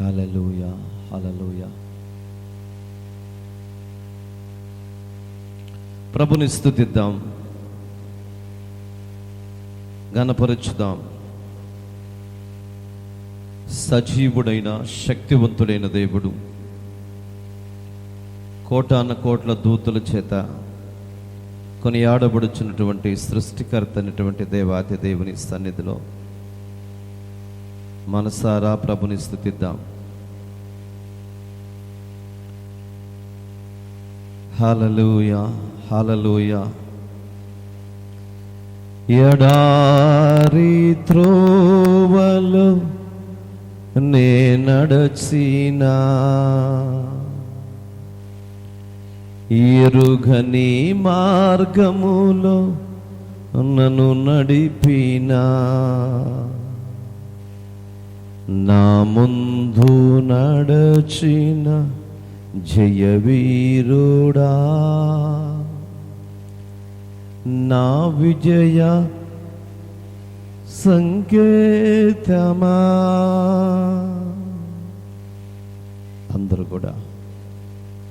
హల్లెలూయా, హల్లెలూయా. ప్రభుని స్తుతిద్దాం, ఘనపరచుదాం. సజీవుడైన శక్తివంతుడైన దేవుడు, కోటాన కోట్ల దూతుల చేత కొనియాడబడుచున్నటువంటి సృష్టికర్త అయినటువంటి దేవాతి దేవుని సన్నిధిలో మనసారా ప్రభుని స్తుతిద్దాం. హల్లెలూయా, హల్లెలూయా. ఎడారి త్రోవలో నే నడచినా, ఎరుగని మార్గములో నన్ను నడిపినా, నా ముందు నడచిన జయవీరుడా, నా విజయ సంకేతమా. అందరూ కూడా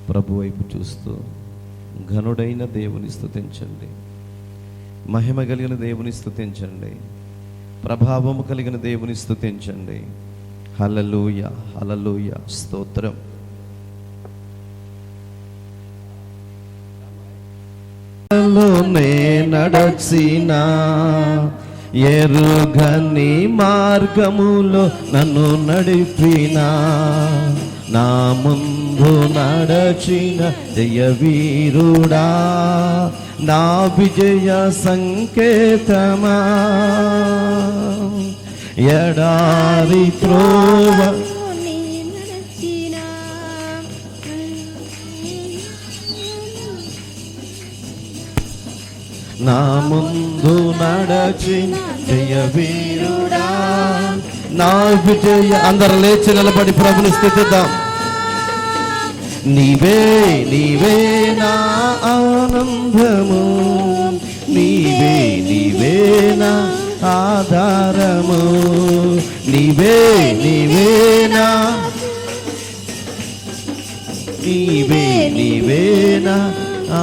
ప్రభు వైపు చూస్తూ ఘనుడైన దేవుని స్తుతించండి, మహిమ కలిగిన దేవుని స్తుతించండి, ప్రభావము కలిగిన దేవుని స్తుతించండి. హల్లెలూయా, హల్లెలూయా, స్తోత్రం. నే నడచినా, ఎరుగని మార్గములో నన్ను నడిపినా, నా ముందు నడచిన జయవీరుడా, నా విజయ సంకేతమా. ఎడారి త్రోవ నా ముందు నడచిన జయవీరుడా, నా విజయ. అందరు లేచి నిలబడి ప్రభుని స్తుతిద్దాం. నీవే నీవే నా ఆనందము, నీవే నీవే నా ఆధారము, నీవే నీవే నా, నీవే నీవే నా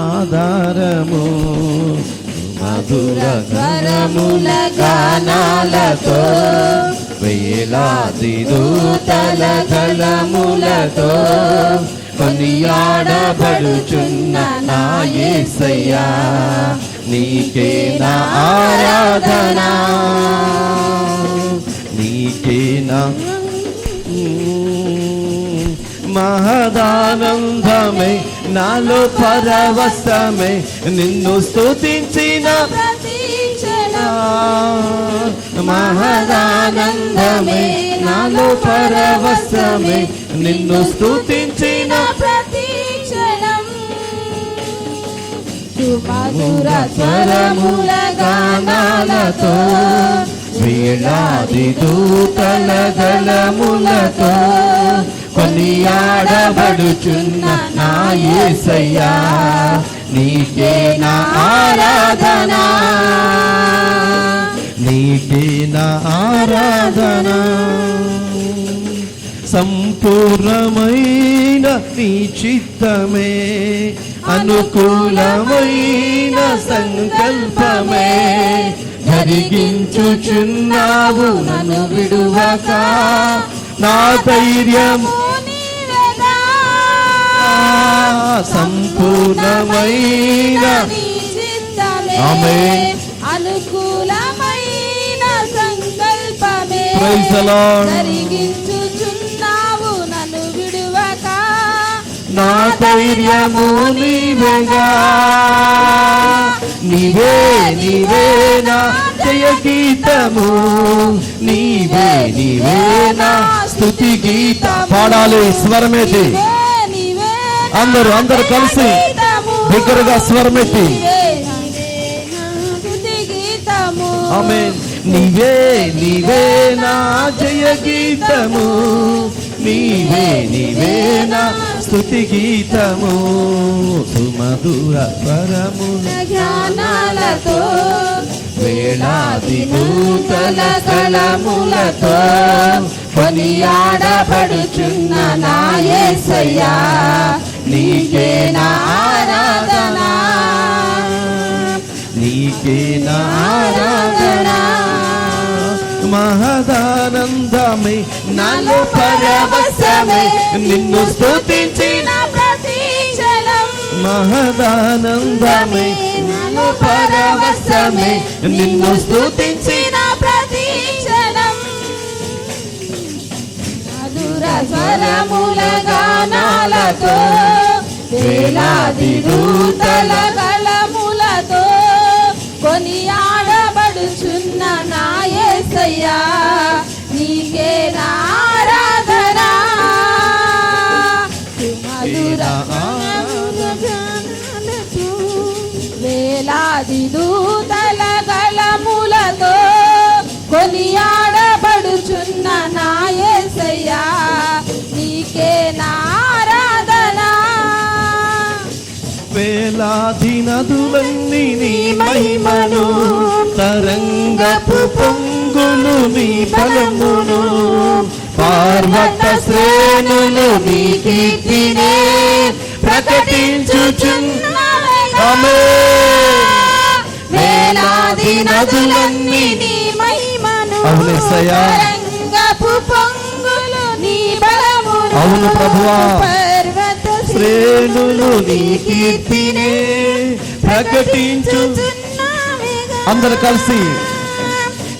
ఆధారము. మధుర గణముల గానాలతో, వేలాది దూతల దళములతో కొనియాడబడుచున్న నా యేసయ్యా, నీకే నా ఆరాధన, నీకే నా. మహదానందమే నాలో పరవశమే నిన్ను స్తుతించిన, మహదానందమే నాలో పరవశమే నిన్ను స్తుతించిన మధుర స్వరముల గానాలతో, వేలాది దూతల దళములతో కొనియాడబడుచున్న నా యేసయ్యా, నీకే నా ఆరాధన, నీకే నా ఆరాధన. సంపూర్ణమైన నీ చిత్తమే, అనుకూలమైన సంకల్పమే జరిగించుచున్నావు నన్ను విడువక. నా ధైర్యం సంపూర్ణమైన ఆమేన్, అనుకూలమైన సంకల్పమే జరిగించుచున్నావు నన్ను విడువక. నా ధైర్యము నీవేగా, నీవే నీవే నా జయ గీతము, నీవే నీవే నా స్తుతి గీత. పాడాలి స్వరమేది, అందరూ అందరూ కలిసి దగ్గరగా స్వరమెత్తి. ఆమేన్. నీవే నీవే నా జయ గీతము, నీవే నీవే నా స్తుతి గీతము సుమధుర స్వరముల జ్ఞానాలతో వేలాది నూతన కళములతో కొనియాడబడుచున్న నా యేసయ్యా నీకే నా ఆరాధన నీకే నా ఆరాధన మహదానందమే నాలో పరవశమే నిన్ను స్తుతించిన ప్రతి క్షణం మహదానందమే నాలో పరవశమే నిన్ను స్తుతించిన ప్రతి క్షణం మధుర స్వరముల గానాలతో వేలాది దూతల కళములతో కొనియాడబడుచున్న నా యేసయ్యా నీకే నా ఆరాధన మధుర గానాలతో వేలాది దూతల కళములతో కొనియాడబడుచున్న నా యేసయ్యా నీకే నా ఆరాధన వేలాది నదులన్నీ నీ మహిమను తరంగపు పొంగులు నీ బలమును పార్వత శ్రేణులు నీ కీర్తినే ప్రకటించుచున్నామే వేలాది నదులన్నీ నీ మహిమను అవును యేసయ్యా. తరంగపు పొంగులు నీ బలమును అవును ప్రభువా. పర్వత శ్రేణులు నీ కీర్తినే ప్రకటించు అందరు కలిసి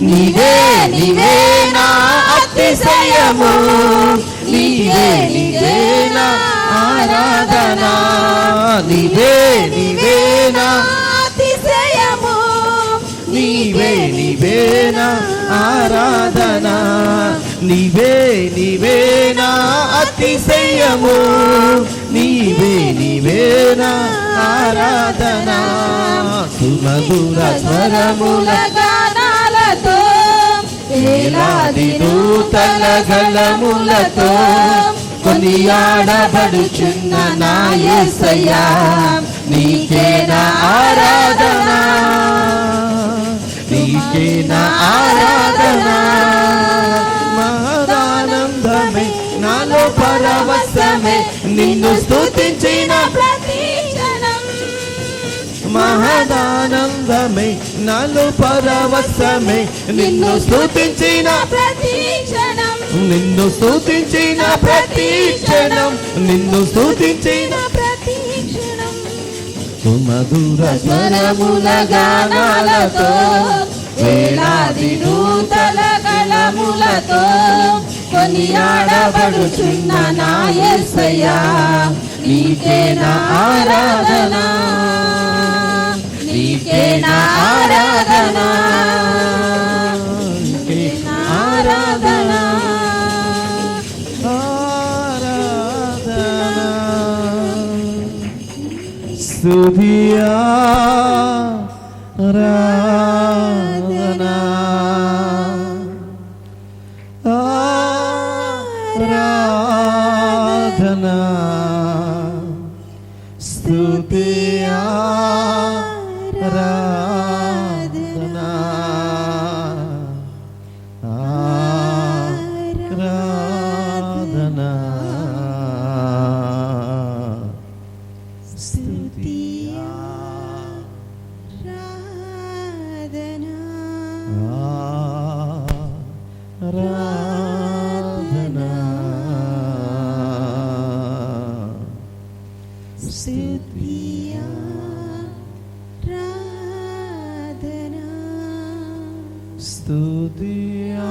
నీవే నీవే నా అతిశయము నీవే నీవే నా ఆరాధన నీవే నీవే నా అతిశయము నీవే నీవే నా ఆరాధన నీవే నీవే నా అతిశయము నీవే నీవే నా ఆరాధన సుమధుర స్వరముల గానాలతో వేలాది నూతన గళములతో కొనియాడబడుచున్న నా యేసయ్యా నీకే నా ఆరాధన నీకే నా ఆరాధన మహదానందమే నాలో పరవశమే నిన్ను స్తుతించిన ప్రతి క్షణం మహదానందమే నాలో పరవశమే నిన్ను స్తుతించిన ప్రతి క్షణం నిన్ను స్తుతించిన ప్రతి క్షణం నిన్ను స్తుతించిన ప్రతి క్షణం సుమధుర స్వరముల గానాలతో వేలాది నూతన కళములతో కొనియాడబడుచున్న నా యేసయ్యా నీకే నా ఆరాధన నీకే నా ఆరాధన నీకే నా ఆరాధన స్తుతియా ఆరాధనా ఆరాధనా స్తుతియా ఆరాధనా ఆరాధనా స్తుతియా ఆరాధనా స్తుతియా స్తుతియా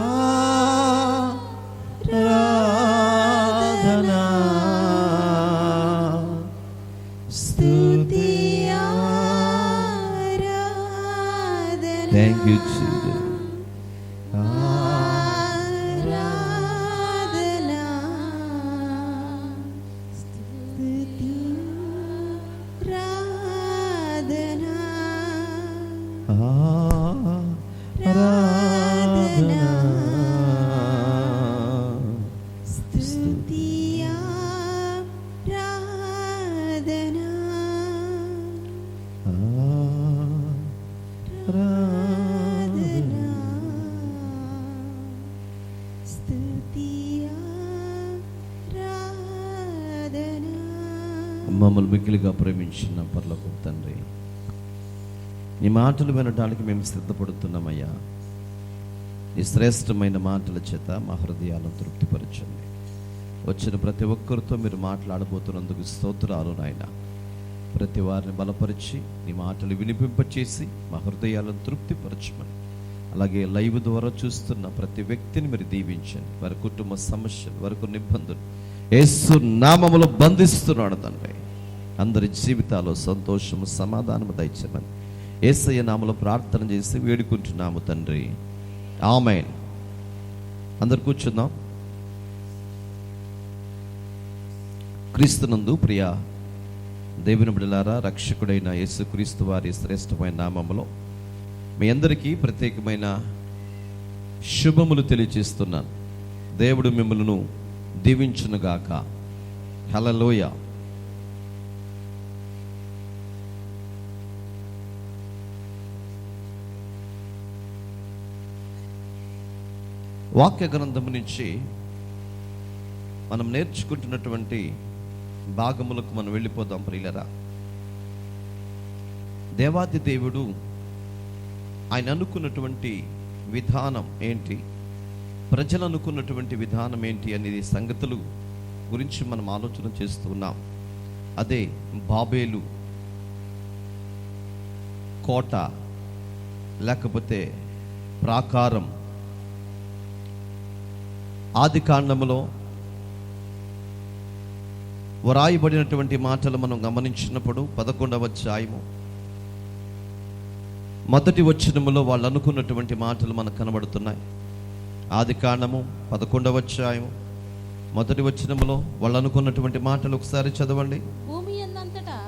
ఆరాధనా స్తుతియా థ్యాంక్ యూ జీసస్ ఆరాధనా స్తుతియా మమ్మల్ని మిక్కిలిగా ప్రేమించిన పరలోకపు తండ్రి, నీ మాటలు వినడానికి మేము సిద్ధపడుతున్నామయ్యా. ఈ శ్రేష్టమైన మాటల చేత మా హృదయాలను తృప్తిపరచండి. వచ్చిన ప్రతి ఒక్కరితో మీరు మాట్లాడబోతున్నందుకు స్తోత్రాలు నాయన. ప్రతి వారిని బలపరిచి నీ మాటలు వినిపింపచేసి మా హృదయాలను తృప్తిపరచమని, అలాగే లైవ్ ద్వారా చూస్తున్న ప్రతి వ్యక్తిని మీరు దీవించండి. వారి కుటుంబ సమస్యలు, వారికి నిబంధనలు యేసు నామములో బంధిస్తున్నాడు తండ్రి. అందరి జీవితాల్లో సంతోషము, సమాధానము దయచేయమని యేసయ్య నామములో ప్రార్థన చేసి వేడుకుంటున్నాము తండ్రి. ఆమేన్. అందరు కూర్చుందాం. క్రీస్తునందు ప్రియ దేవుని బిడ్డలారా, రక్షకుడైన యేసుక్రీస్తు వారి శ్రేష్టమైన నామములో మీ అందరికీ ప్రత్యేకమైన శుభములు తెలియజేస్తున్నాను. దేవుడు మిమ్మల్ని దీవించునుగాక. హల్లెలూయా. వాక్య గ్రంథము నుంచి మనం నేర్చుకుంటున్నటువంటి భాగములకు మనం వెళ్ళిపోదాం ప్రియులరా. దేవాది దేవుడు ఆయన అనుకున్నటువంటి విధానం ఏంటి, ప్రజలు అనుకున్నటువంటి విధానం ఏంటి అనేది సంగతులు గురించి మనం ఆలోచన చేస్తూ ఉన్నాం. అదే బాబేలు కోట, లేకపోతే ప్రాకారం. ఆది కాండములో వ్రాయబడినటువంటి మాటలు మనం గమనించినప్పుడు 11వ అధ్యాయము మొదటి వచనములో వాళ్ళు అనుకున్నటువంటి మాటలు మనకు కనబడుతున్నాయి. ఆది కాండము 11వ అధ్యాయము మొదటి వచనములో వాళ్ళు అనుకున్నటువంటి మాటలు ఒకసారి చదవండి.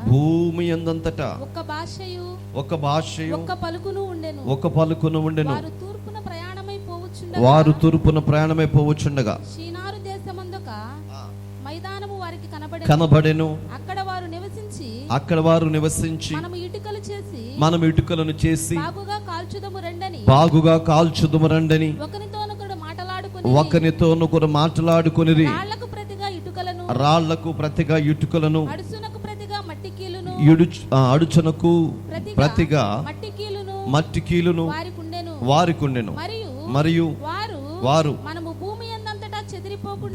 భూమి యందంతటా ఒక భాషయు ఒక పలుకును ఉండెను. వారు తూర్పున ప్రయాణమై పోవచ్చుండగా కనబడెను. అక్కడ వారు నివసించి మనం ఇటుకలను చేసి బాగుగా కాల్చుదుము రండని ఒకనితోనొకరు మాట్లాడుకొని రాళ్లకు ప్రతిగా ఇటుకలను అడుచునకు ప్రతిగా మట్టి కీలును వారికుండెను. మరియు వారు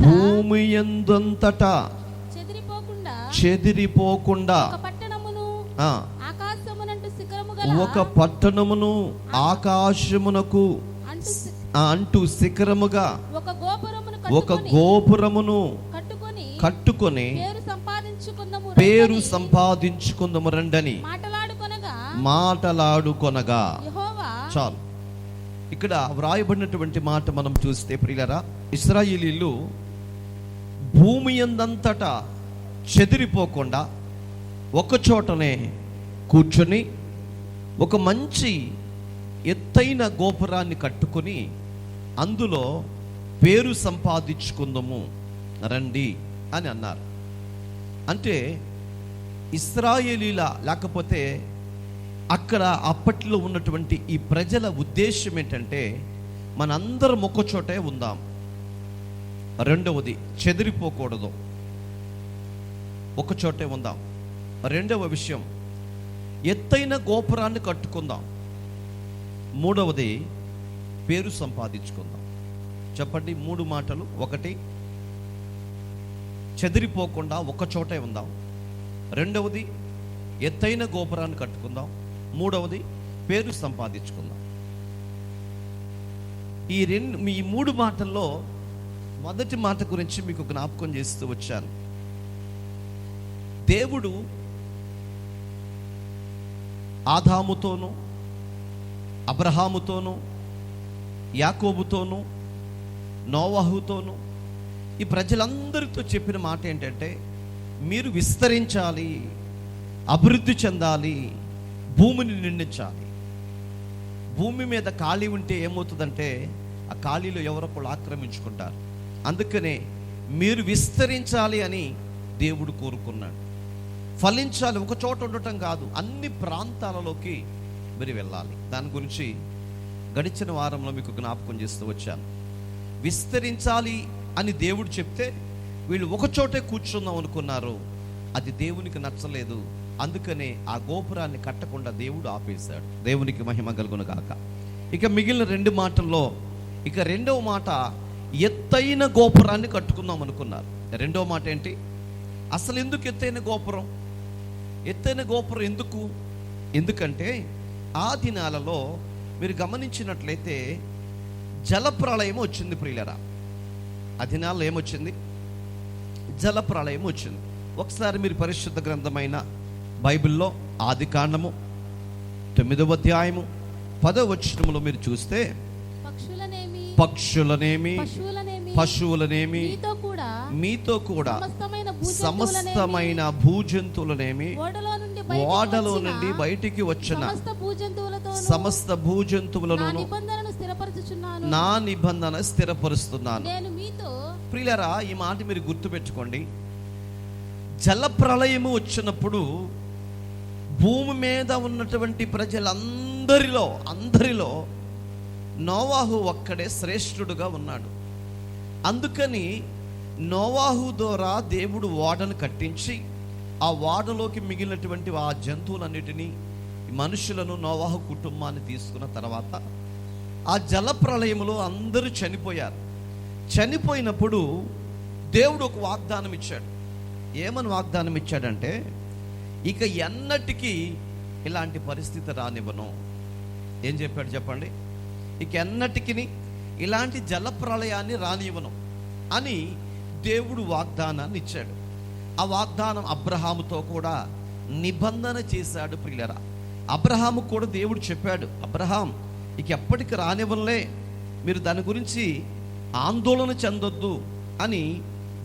భూమి యందంతటా చెదిరిపోకుండా ఒక పట్టణమును ఆకాశమునకు అంటూ శిఖరముగా ఒక గోపురమును కట్టుకొని పేరు సంపాదించుకుందము రండని మాటలాడుకొనగా. చాలు. ఇక్కడ వ్రాయబడినటువంటి మాట మనం చూస్తే ప్రియులరా, ఇశ్రాయేలీయులు భూమి యందంతటా చెదిరిపోకుండా ఒక చోటనే కూర్చొని ఒక మంచి ఎత్తైన గోపురాన్ని కట్టుకొని అందులో పేరు సంపాదించుకుందాము రండి అని అన్నారు. అంటే ఇశ్రాయేలీల లేకపోతే అక్కడ అప్పట్లో ఉన్నటువంటి ఈ ప్రజల ఉద్దేశం ఏంటంటే మనందరం ఒక చోటే ఉందాం. రెండవది, చెదిరిపోకూడదు, ఒక చోటే ఉందాం. రెండవ విషయం, ఎత్తైన గోపురాన్ని కట్టుకుందాం. మూడవది, పేరు సంపాదించుకుందాం. చెప్పండి, 3 మాటలు. ఒకటి, చెదిరిపోకుండా ఒక చోటే ఉందాం. రెండవది, ఎత్తైన గోపురాన్ని కట్టుకుందాం. మూడవది, పేరు సంపాదించుకుందాం. ఈ 3 మాటల్లో మొదటి మాట గురించి మీకు జ్ఞాపకం చేస్తూ వచ్చాను. దేవుడు ఆదాముతోనూ అబ్రహాముతోనూ యాకోబుతోనూ నోవహుతోనూ ఈ ప్రజలందరితో చెప్పిన మాట ఏంటంటే, మీరు విస్తరించాలి, అభివృద్ధి చెందాలి, భూమిని నిండించాలి. భూమి మీద ఖాళీ ఉంటే ఏమవుతుందంటే ఆ ఖాళీలో ఎవరొకళ్ళు ఆక్రమించుకుంటారు. అందుకనే మీరు విస్తరించాలి అని దేవుడు కోరుకున్నాడు. ఫలించాలి, ఒక చోట ఉండటం కాదు, అన్ని ప్రాంతాలలోకి మీరు వెళ్ళాలి. దాని గురించి గడిచిన వారంలో మీకు జ్ఞాపకం చేస్తూ వచ్చాను. విస్తరించాలి అని దేవుడు చెప్తే వీళ్ళు ఒక చోటే కూర్చుందాం అనుకున్నారు. అది దేవునికి నచ్చలేదు. అందుకనే ఆ గోపురాన్ని కట్టకుండా దేవుడు ఆపేశాడు. దేవునికి మహిమ కలుగును గాక. ఇక మిగిలిన 2 మాటల్లో ఇక రెండవ మాట, ఎత్తైన గోపురాన్ని కట్టుకుందాం అనుకున్నారు. రెండవ మాట ఏంటి? అసలు ఎందుకు ఎత్తైన గోపురం? ఎత్తైన గోపురం ఎందుకంటే ఆ దినాలలో మీరు గమనించినట్లయితే జలప్రళయం వచ్చింది ప్రియులరా. ఆ దినాల్లో ఏమొచ్చింది? జలప్రళయం వచ్చింది. ఒకసారి మీరు పరిశుద్ధ గ్రంథమైన బైబిల్లో ఆదికాండము 9వ అధ్యాయము 10వ వచనములో మీరు చూస్తే, పక్షులనేమి పశువులనేమి మీతో కూడా సమస్తమైన భూజంతువులనేమి ఓడలో నుండి బయటికి వచ్చిన సమస్త భూజంతువులను నా నిబంధన స్థిరపరుస్తున్నాను. ప్రియులారా, ఈ మాట మీరు గుర్తుపెట్టుకోండి. జలప్రళయము వచ్చినప్పుడు భూమి మీద ఉన్నటువంటి అందరిలో నోవాహు ఒక్కడే శ్రేష్ఠుడుగా ఉన్నాడు. అందుకని నోవాహు ద్వారా దేవుడు ఓడను కట్టించి ఆ ఓడలోకి మిగిలినటువంటి ఆ జంతువులన్నిటినీ, మనుషులను, నోవాహు కుటుంబాన్ని తీసుకున్న తర్వాత ఆ జలప్రళయములో అందరూ చనిపోయారు. చనిపోయినప్పుడు దేవుడు ఒక వాగ్దానం ఇచ్చాడు. ఏమని వాగ్దానం ఇచ్చాడంటే, ఇక ఎన్నటికీ ఇలాంటి పరిస్థితి రానివ్వను. ఏం చెప్పాడు చెప్పండి? ఇక ఎన్నటికి ఇలాంటి జలప్రళయాన్ని రానివ్వను అని దేవుడు వాగ్దానాన్ని ఇచ్చాడు. ఆ వాగ్దానం అబ్రహాముతో కూడా నిబంధన చేశాడు. ప్రియులరా, అబ్రహాము కూడా దేవుడు చెప్పాడు, అబ్రహాం ఇక ఎప్పటికి రానివ్వనులే, మీరు దాని గురించి ఆందోళన చెందొద్దు అని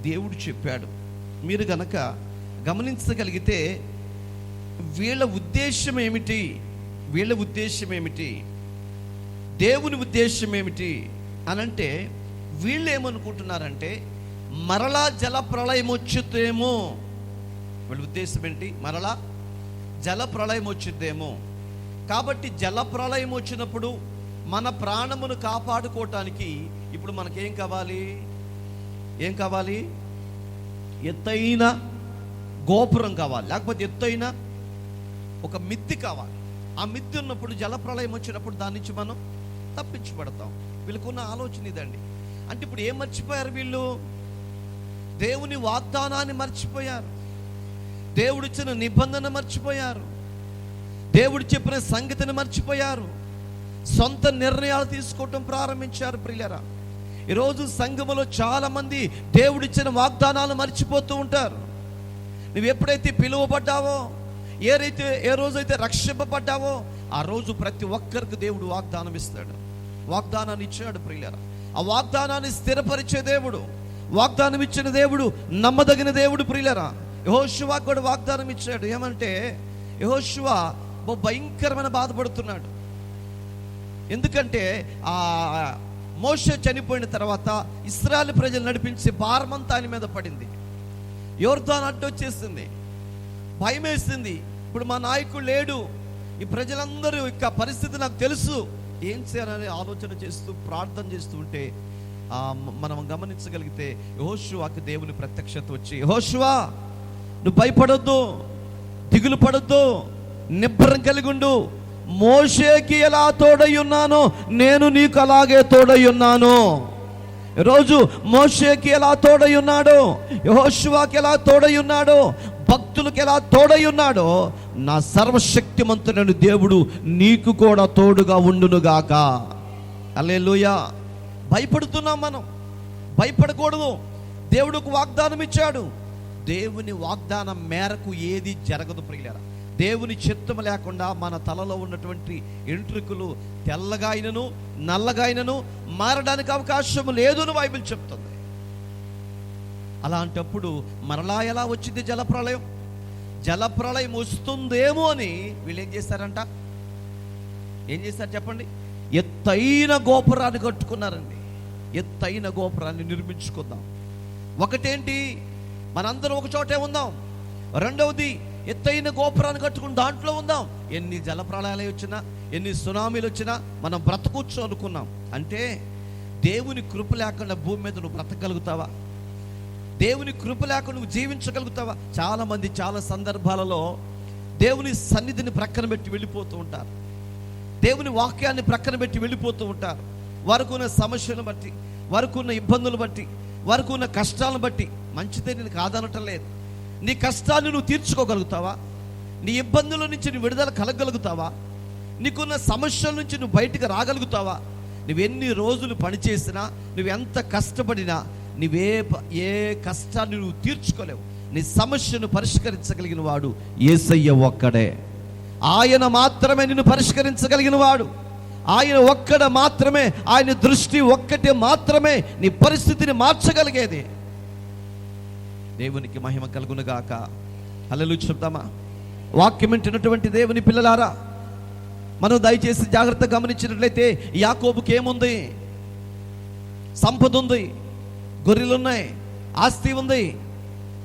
దేవుడు చెప్పాడు. మీరు గనక గమనించగలిగితే వీళ్ళ ఉద్దేశం ఏమిటి? దేవుని ఉద్దేశం ఏమిటి అనంటే, వీళ్ళు ఏమనుకుంటున్నారంటే మరలా జల ప్రళయం వచ్చుద్దేమో. వీళ్ళ ఉద్దేశం ఏంటి? మరలా జల ప్రళయం వచ్చిద్దేమో. కాబట్టి జల ప్రళయం వచ్చినప్పుడు మన ప్రాణమును కాపాడుకోవటానికి ఇప్పుడు మనకేం కావాలి? ఎత్తైన గోపురం కావాలి, లేకపోతే ఎత్తైన ఒక మిద్ది కావాలి. ఆ మిద్ది ఉన్నప్పుడు జలప్రళయం వచ్చినప్పుడు దాని నుంచి మనం తప్పించబడతాం. వీళ్ళకున్న ఆలోచన ఇదండి. అంటే ఇప్పుడు ఏం మర్చిపోయారు వీళ్ళు? దేవుని వాగ్దానాన్ని మర్చిపోయారు, దేవుడిచ్చిన నిబంధన మర్చిపోయారు, దేవుడు చెప్పిన సంగతిని మర్చిపోయారు, సొంత నిర్ణయాలు తీసుకోవటం ప్రారంభించారు. ప్రియులరా, ఈరోజు సంఘములో చాలా మంది దేవుడిచ్చిన వాగ్దానాలు మర్చిపోతూ ఉంటారు. నువ్వు ఎప్పుడైతే పిలువబడ్డావో, ఏ రోజైతే రక్షింపబడ్డావో ఆ రోజు ప్రతి ఒక్కరికి దేవుడు వాగ్దానం ఇస్తాడు. వాగ్దానాన్ని ఇచ్చాడు ప్రియులారా. ఆ వాగ్దానాన్ని స్థిరపరిచే దేవుడు, వాగ్దానం ఇచ్చిన దేవుడు నమ్మదగిన దేవుడు ప్రియులారా. యెహోషువకు కూడా వాగ్దానం ఇచ్చాడు. ఏమంటే యెహోషువ భయంకరమైన బాధపడుతున్నాడు. ఎందుకంటే ఆ మోషే చనిపోయిన తర్వాత ఇశ్రాయేలు ప్రజలు నడిపించే భారమంతా ఆయన మీద పడింది. యోర్దాను అడ్డొచ్చేసింది, భయం వేసింది. ఇప్పుడు మా నాయకుడు లేడు, ఈ ప్రజలందరూ ఇక పరిస్థితి నాకు తెలుసు, ఏం చేయాలని ఆలోచన చేస్తూ ప్రార్థన చేస్తూ ఉంటే మనం గమనించగలిగితే యెహోషువకు దేవుని ప్రత్యక్షత వచ్చి, యెహోషువా నువ్వు భయపడొద్దు, దిగులు పడొద్దు, నిబ్బరం కలిగి ఉండు, మోషేకి ఎలా తోడై ఉన్నానో నేను నీకు అలాగే తోడై ఉన్నాను. ఈరోజు మోషేకి ఎలా తోడై ఉన్నాడో, యెహోషువకి ఎలా తోడై ఉన్నాడో, భక్తులకు ఎలా తోడై ఉన్నాడో, నా సర్వశక్తిమంతుడైన దేవుడు నీకు కూడా తోడుగా ఉండునుగాక. హల్లెలూయా. భయపడుతున్నాం మనం, భయపడకూడదు. దేవుడు ఒక వాగ్దానం ఇచ్చాడు. దేవుని వాగ్దానం మేరకు ఏది జరగదు ప్రియులారా. దేవుని చిత్తము లేకుండా మన తలలో ఉన్నటువంటి ఎంట్రుకలు తెల్లగా అయినను నల్లగా అయినను మారడానికి అవకాశం లేదు అని బైబిల్ చెప్తుంది. అలాంటప్పుడు మరలా ఎలా వచ్చింది జలప్రళయం? జలప్రళయం వస్తుందేమో అని వీళ్ళు ఏం చేశారంట? ఏం చేశారు చెప్పండి? ఎత్తైన గోపురాన్ని కట్టుకున్నారండి. ఎత్తైన గోపురాన్ని నిర్మించుకుందాం. ఒకటేంటి, మనందరం ఒక చోటే ఉందాం. రెండవది, ఎత్తైన గోపురాన్ని కట్టుకుని దాంట్లో ఉందాం. ఎన్ని జలప్రళయాలు వచ్చినా, ఎన్ని సునామీలు వచ్చినా మనం బ్రతకూర్చో అనుకున్నాం. అంటే దేవుని కృప లేకుండా భూమి మీద నువ్వు బ్రతకగలుగుతావా? దేవుని కృప లేకుండా నువ్వు జీవించగలుగుతావా? చాలా మంది చాలా సందర్భాలలో దేవుని సన్నిధిని ప్రక్కన పెట్టి వెళ్ళిపోతూ ఉంటారు. దేవుని వాక్యాన్ని ప్రక్కన పెట్టి వెళ్ళిపోతూ ఉంటారు. వారికి ఉన్న సమస్యలను బట్టి, వారికి ఉన్న ఇబ్బందులు బట్టి, వారికి ఉన్న కష్టాలను బట్టి. మంచిదే, నేను కాదనటం లేదు. నీ కష్టాన్ని నువ్వు తీర్చుకోగలుగుతావా? నీ ఇబ్బందుల నుంచి నువ్వు విడుదల కలగలుగుతావా? నీకున్న సమస్యల నుంచి నువ్వు బయటకు రాగలుగుతావా? నువ్వెన్ని రోజులు పనిచేసినా, నువ్వెంత కష్టపడినా ఏ కష్టాన్ని నువ్వు తీర్చుకోలేవు. నీ సమస్యను పరిష్కరించగలిగిన వాడు యేసయ్య ఒక్కడే. ఆయన మాత్రమే నిన్ను పరిష్కరించగలిగిన వాడు. ఆయన ఒక్కడ మాత్రమే, ఆయన దృష్టి ఒక్కటే మాత్రమే నీ పరిస్థితిని మార్చగలిగేది. దేవునికి మహిమ కలుగునుగాక. హల్లెలూయా చెప్తామా? వాక్యం వింటున్నటువంటి దేవుని పిల్లలారా, మనం దయచేసి జాగ్రత్తగా గమనించినట్లయితే యాకోబుకి ఏముంది? సంపద ఉంది, గొర్రెలున్నాయి, ఆస్తి ఉంది,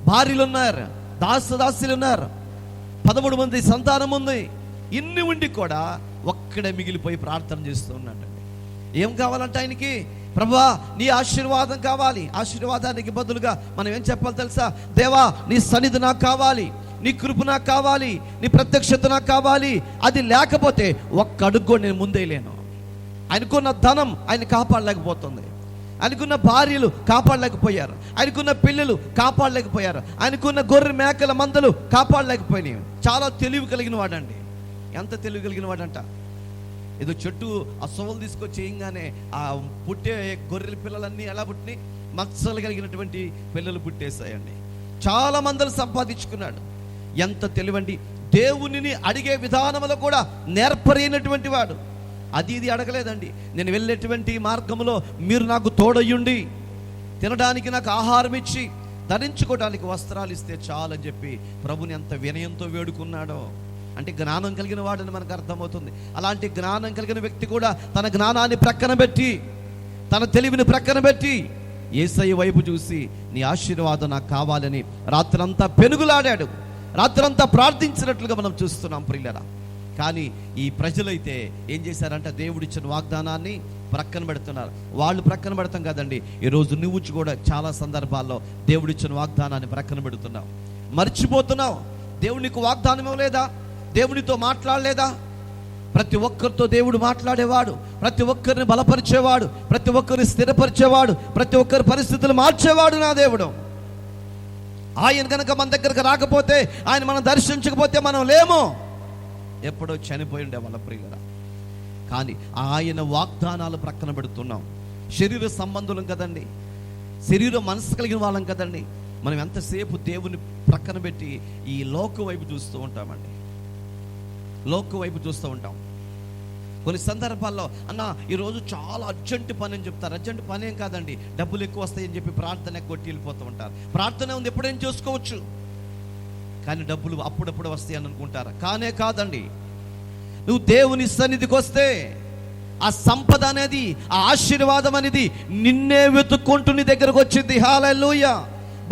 భార్యలు ఉన్నారు, దాసులు ఉన్నారు, 13 మంది సంతానం ఉంది. ఇన్ని ఉండి కూడా ఒక్కడే మిగిలిపోయి ప్రార్థన చేస్తూ ఉన్నాడండి. ఏం కావాలంటే ఆయనకి, ప్రభువా నీ ఆశీర్వాదం కావాలి. ఆశీర్వాదానికి బదులుగా మనం ఏం చెప్పాలి తెలుసా? దేవా నీ సన్నిధి నాకు కావాలి, నీ కృప నాకు కావాలి, నీ ప్రత్యక్షత నాకు కావాలి. అది లేకపోతే ఒక్క అడుగు నేను ముందే లేను. ఆయనకున్న ధనం ఆయన కాపాడలేకపోతుంది, ఆయనకున్న భార్యలు కాపాడలేకపోయారు, ఆయనకున్న పిల్లలు కాపాడలేకపోయారు, ఆయనకున్న గొర్రె మేకల మందలు కాపాడలేకపోయినాయి. చాలా తెలివి కలిగిన వాడండి. ఎంత తెలివి కలిగిన వాడంట, ఏదో చెట్టు ఆ సొవలు తీసుకొచ్చి చేయగానే ఆ పుట్టే గొర్రెల పిల్లలన్నీ ఎలా పుట్టినాయి? మత్సలు కలిగినటువంటి పిల్లలు పుట్టేశాయండి. చాలా మందలు సంపాదించుకున్నాడు. ఎంత తెలివండి! దేవునిని అడిగే విధానంలో కూడా నేర్పరైనటువంటి వాడు. అది ఇది అడగలేదండి. నేను వెళ్ళేటువంటి మార్గంలో మీరు నాకు తోడయ్యుండి, తినడానికి నాకు ఆహారం ఇచ్చి, ధరించుకోవడానికి వస్త్రాలు ఇస్తే చాలని చెప్పి ప్రభుని ఎంత వినయంతో వేడుకున్నాడో. అంటే జ్ఞానం కలిగిన వాడని మనకు అర్థమవుతుంది. అలాంటి జ్ఞానం కలిగిన వ్యక్తి కూడా తన జ్ఞానాన్ని ప్రక్కన పెట్టి, తన తెలివిని ప్రక్కన పెట్టి యేసయ్య వైపు చూసి నీ ఆశీర్వాదం నాకు కావాలని రాత్రంతా పెనుగులాడాడు, రాత్రంతా ప్రార్థించినట్లుగా మనం చూస్తున్నాం ప్రియులారా. కానీ ఈ ప్రజలైతే ఏం చేశారంటే దేవుడిచ్చిన వాగ్దానాన్ని ప్రక్కన పెడుతున్నారు. వాళ్ళు ప్రక్కన పెడతాం కదండి, ఈరోజు నువ్వు కూడా చాలా సందర్భాల్లో దేవుడిచ్చిన వాగ్దానాన్ని ప్రక్కన పెడుతున్నావు, మర్చిపోతున్నావు. దేవునికి వాగ్దానం ఇవ్వలేదా? దేవునితో మాట్లాడలేదా? ప్రతి ఒక్కరితో దేవుడు మాట్లాడేవాడు, ప్రతి ఒక్కరిని బలపరిచేవాడు, ప్రతి ఒక్కరిని స్థిరపరిచేవాడు, ప్రతి ఒక్కరి పరిస్థితులు మార్చేవాడు నా దేవుడు. ఆయన కనుక మన దగ్గరకు రాకపోతే, ఆయన మనం దర్శించకపోతే మనం లేము, ఎప్పుడో చనిపోయి ఉండే వాళ్ళ ప్రియుల. కానీ ఆయన వాగ్దానాలు ప్రక్కన పెడుతున్నాం. శరీర సంబంధులం కదండి, శరీరం మనసు కలిగిన వాళ్ళం కదండి. మనం ఎంతసేపు దేవుని ప్రక్కన పెట్టి ఈ లోక వైపు చూస్తూ ఉంటామండి, లోక వైపు చూస్తూ ఉంటాం. కొన్ని సందర్భాల్లో అన్న ఈరోజు చాలా అర్జెంటు పని అని చెప్తారు. అర్జెంటు పని ఏం కాదండి, డబ్బులు ఎక్కువ వస్తాయని చెప్పి ప్రార్థన కొట్టి వెళ్ళిపోతూ ఉంటారు. ప్రార్థన ఉంది, ఎప్పుడేం చేసుకోవచ్చు, కానీ డబ్బులు అప్పుడప్పుడు వస్తాయి అని అనుకుంటారు. కానే కాదండి. నువ్వు దేవుని సన్నిధికి వస్తే ఆ సంపద అనేది, ఆ ఆశీర్వాదం అనేది నిన్నే వెతుక్కుంటూ నీ దగ్గరకు వచ్చింది. హల్లెలూయా.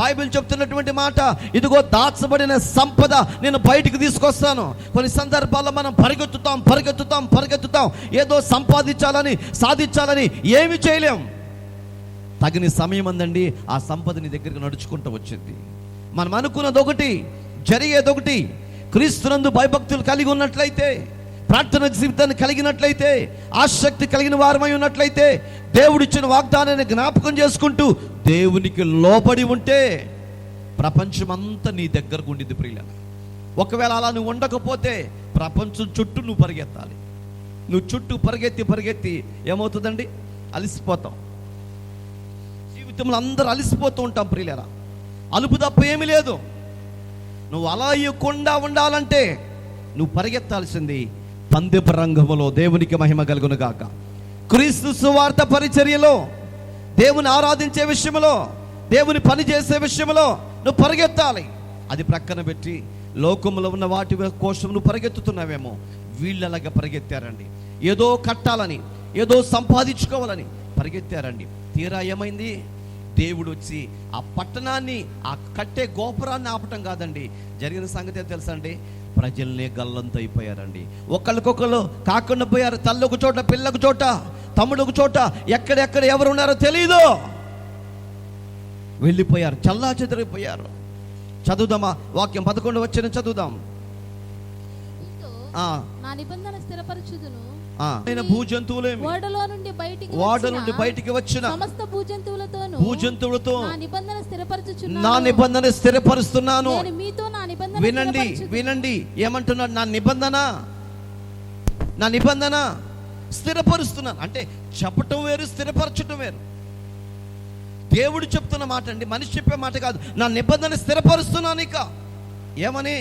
బైబిల్ చెప్తున్నటువంటి మాట, ఇదిగో దాచబడిన సంపద నేను బయటికి తీసుకొస్తాను. కొన్ని సందర్భాల్లో మనం పరిగెత్తుతాం, ఏదో సంపాదించాలని, సాధించాలని ఏమి చేయలేం. తగిన సమయం అందండి ఆ సంపద నీ దగ్గరికి నడుచుకుంటూ వచ్చింది. మనం అనుకున్నది ఒకటి, జరిగేది ఒకటి. క్రీస్తునందు భయభక్తులు కలిగి ఉన్నట్లయితే, ప్రార్థన జీవితాన్ని కలిగినట్లయితే, ఆసక్తి కలిగిన వారమై ఉన్నట్లయితే, దేవుడిచ్చిన వాగ్దానాన్ని జ్ఞాపకం చేసుకుంటూ దేవునికి లోబడి ఉంటే ప్రపంచమంతా నీ దగ్గరకు ఉండిద్ది ప్రియులారా. ఒకవేళ అలా నువ్వు ఉండకపోతే ప్రపంచం చుట్టూ నువ్వు పరిగెత్తాలి. నువ్వు చుట్టూ పరిగెత్తి ఏమవుతుందండి? అలసిపోతాం. జీవితంలో అందరూ అలసిపోతూ ఉంటాం ప్రియులారా. అలుపు తప్ప ఏమీ లేదు. నువ్వు అలా ఇవ్వకుండా ఉండాలంటే నువ్వు పరిగెత్తాల్సింది పందెపు రంగములో. దేవునికి మహిమ కలుగును గాక. క్రీస్తు సువార్త పరిచర్యలో, దేవుని ఆరాధించే విషయంలో, దేవుని పని చేసే విషయంలో నువ్వు పరిగెత్తాలి. అది ప్రక్కన పెట్టి లోకంలో ఉన్న వాటి కోసం నువ్వు పరిగెత్తుతున్నావేమో. వీళ్ళలాగా పరిగెత్తారండి, ఏదో కట్టాలని, ఏదో సంపాదించుకోవాలని పరిగెత్తారండి. తీరా ఏమైంది? దేవుడు వచ్చి ఆ పట్టణాన్ని, ఆ కట్టే గోపురాన్ని ఆపటం కాదండి, జరిగిన సంగతి తెలుసా అండి? ప్రజల్నే గల్లంత అయిపోయారండి. ఒకళ్ళకొకళ్ళు కాకుండా పోయారు. తల్లి ఒక చోట, పిల్ల ఒక చోట, తమ్ముడు ఒక చోట, ఎక్కడెక్కడ ఎవరు ఉన్నారో తెలీదు. వెళ్ళిపోయారు, చల్లా చెదిరిపోయారు. చదువుదామా వాక్యం 11 వచ్చిన చదువుదాం. నీతో ఆ నా నిబంధన స్థిరపరచుదును. ఆయన భూజంతువులేమి ఓడలో నుండి బయటికి వచ్చిన సమస్త భూజంతువులతో నా నిబంధన స్థిరపరచుచున్నాను. నా నిబంధన స్థిరపరుస్తున్నాను. నేను మీతో నా నిబంధన వినండి ఏమంటున్నాడు? నా నిబంధన స్థిరపరుస్తున్నాను. అంటే చెప్పటం వేరు, స్థిరపరచటం వేరు. దేవుడు చెప్తున్న మాట అండి, మనిషి చెప్పే మాట కాదు. నా నిబంధన స్థిరపరుస్తున్నాను. ఇక ఏమని?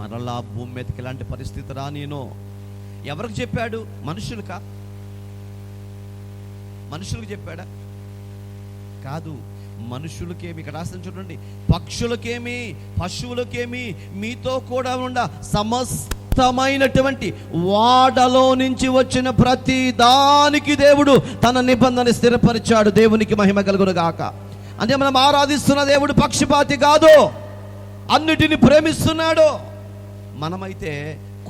మరలా భూమి మీదకి ఇలాంటి పరిస్థితి రా నేను. ఎవరికి చెప్పాడు? మనుషులకు చెప్పాడా? కాదు. మనుషులకేమి, ఇక్కడ రాసిన చూడండి, పక్షులకేమి, పశువులకేమి, మీతో కూడా ఉండ సమస్తమైనటువంటి వాడలో నుంచి వచ్చిన ప్రతి దానికి దేవుడు తన నిబంధన స్థిరపరిచాడు. దేవునికి మహిమ కలుగును గాక. అంటే మనం ఆరాధిస్తున్న దేవుడు పక్షపాతి కాదు, అన్నిటిని ప్రేమిస్తున్నాడు. మనమైతే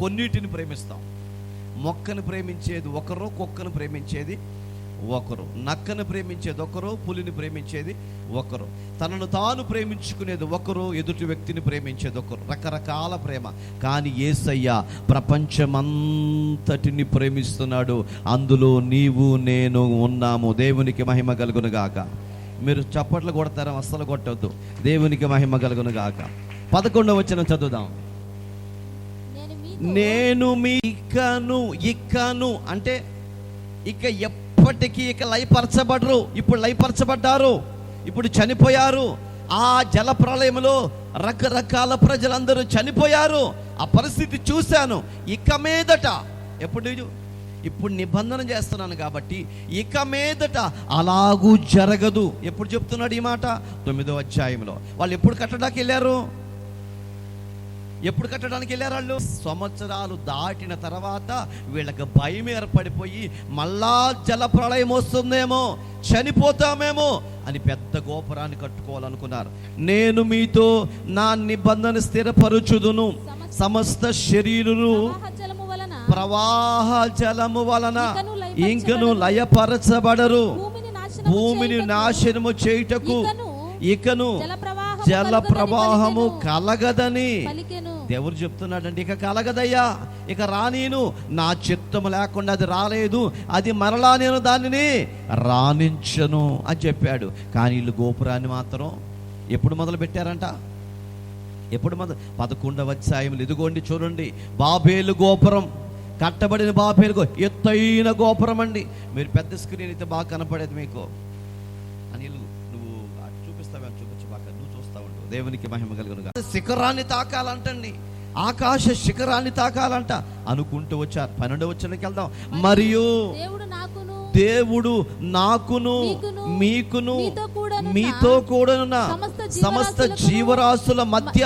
కొన్నిటిని ప్రేమిస్తాం. మొక్కను ప్రేమించేది ఒకరు, కుక్కను ప్రేమించేది ఒకరు, నక్కను ప్రేమించేది ఒకరు, పులిని ప్రేమించేది ఒకరు, తనను తాను ప్రేమించుకునేది ఒకరు, ఎదుటి వ్యక్తిని ప్రేమించేది ఒకరు. రకరకాల ప్రేమ. కానీ యేసయ్య ప్రపంచమంతటిని ప్రేమిస్తున్నాడు. అందులో నీవు నేను ఉన్నాము. దేవునికి మహిమ కలుగును గాక. మీరు చప్పట్లు కొడతారా? అస్సలు కొట్టవద్దు. దేవునికి మహిమ కలుగును గాక. 11వ వచనం చదువుదాం. నేను మీ ఇక్కను అంటే ఇక ఎప్పటికీ ఇక లయపరచబడరు. ఇప్పుడు లయపరచబడ్డారు, ఇప్పుడు చనిపోయారు. ఆ జల ప్రళయంలో రకరకాల ప్రజలందరూ చనిపోయారు. ఆ పరిస్థితి చూశాను. ఇక మీదట ఇప్పుడు నిబంధన చేస్తున్నాను కాబట్టి ఇక మీదట అలాగూ జరగదు. ఎప్పుడు చెప్తున్నాడు ఈ మాట? 9వ అధ్యాయంలో. వాళ్ళు ఎప్పుడు కట్టడానికి వెళ్ళారు? వాళ్ళు సంవత్సరాలు దాటిన తర్వాత వీళ్ళకి భయం ఏర్పడిపోయి మళ్ళా జల ప్రళయం వస్తుందేమో, చనిపోతామేమో అని పెద్ద గోపురాన్ని కట్టుకోవాలనుకున్నారు. నేను మీతో నా నిబంధన స్థిరపరచుదును. సమస్త శరీరులు ప్రవాహ జలము వలన ఇంకను లయపరచబడరు. భూమిని నాశనము చేయుటకు ఇకను జల ప్రవాహము కలగదని దేవుడు చెప్తున్నాడండి. ఇక కలగదయ్యా, ఇక రానీను, నా చిత్తము లేకుండా అది రాలేదు, అది మరలా నేను దానిని రానించను అని చెప్పాడు. కానీ వీళ్ళు గోపురాన్ని మాత్రం ఎప్పుడు మొదలు పెట్టారంట? 11వ అధ్యాయంలో. ఇదిగోండి చూడండి, బాబేలు గోపురం, కట్టబడిన బాబేలు ఎత్తైన గోపురం అండి. మీరు పెద్ద స్క్రీన్ అయితే బాగా కనపడేది మీకు. అనిల్ నువ్వు చూపిస్తావా? చూపించు బాగా, నువ్వు చూస్తా ఉండు. దేవునికి మహిమ కలుగును. శిఖరాన్ని తాకాలంటండి, ఆకాశ శిఖరాన్ని తాకాలంట అనుకుంటూ వచ్చారు. 12వ వచనంకి వెళ్దాం. మరియు దేవుడు నాకును మీకును మీతో కూడానున్న సమస్త జీవరాశుల మధ్య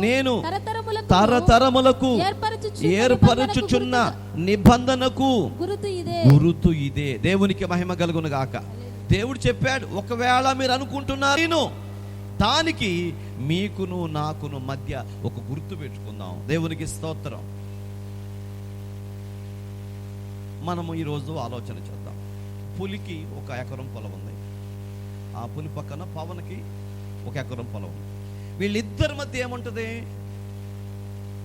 నేను తరతరములకు ఏర్పరచుచున్న నిబంధనకు గురుతు ఇదే. దేవునికి మహిమ కలుగును గాక. దేవుడు చెప్పాడు, ఒకవేళ మీరు అనుకుంటున్నారు దానికి మీకును నాకును మధ్య ఒక గుర్తు పెట్టుకుందాం. దేవునికి స్తోత్రం. మనము ఈరోజు ఆలోచన చేద్దాం. పులికి 1 ఎకరం పొలం ఉంది, ఆ పులి పక్కన పవన్కి 1 ఎకరం పొలం ఉంది. వీళ్ళిద్దరి మధ్య ఏముంటుంది?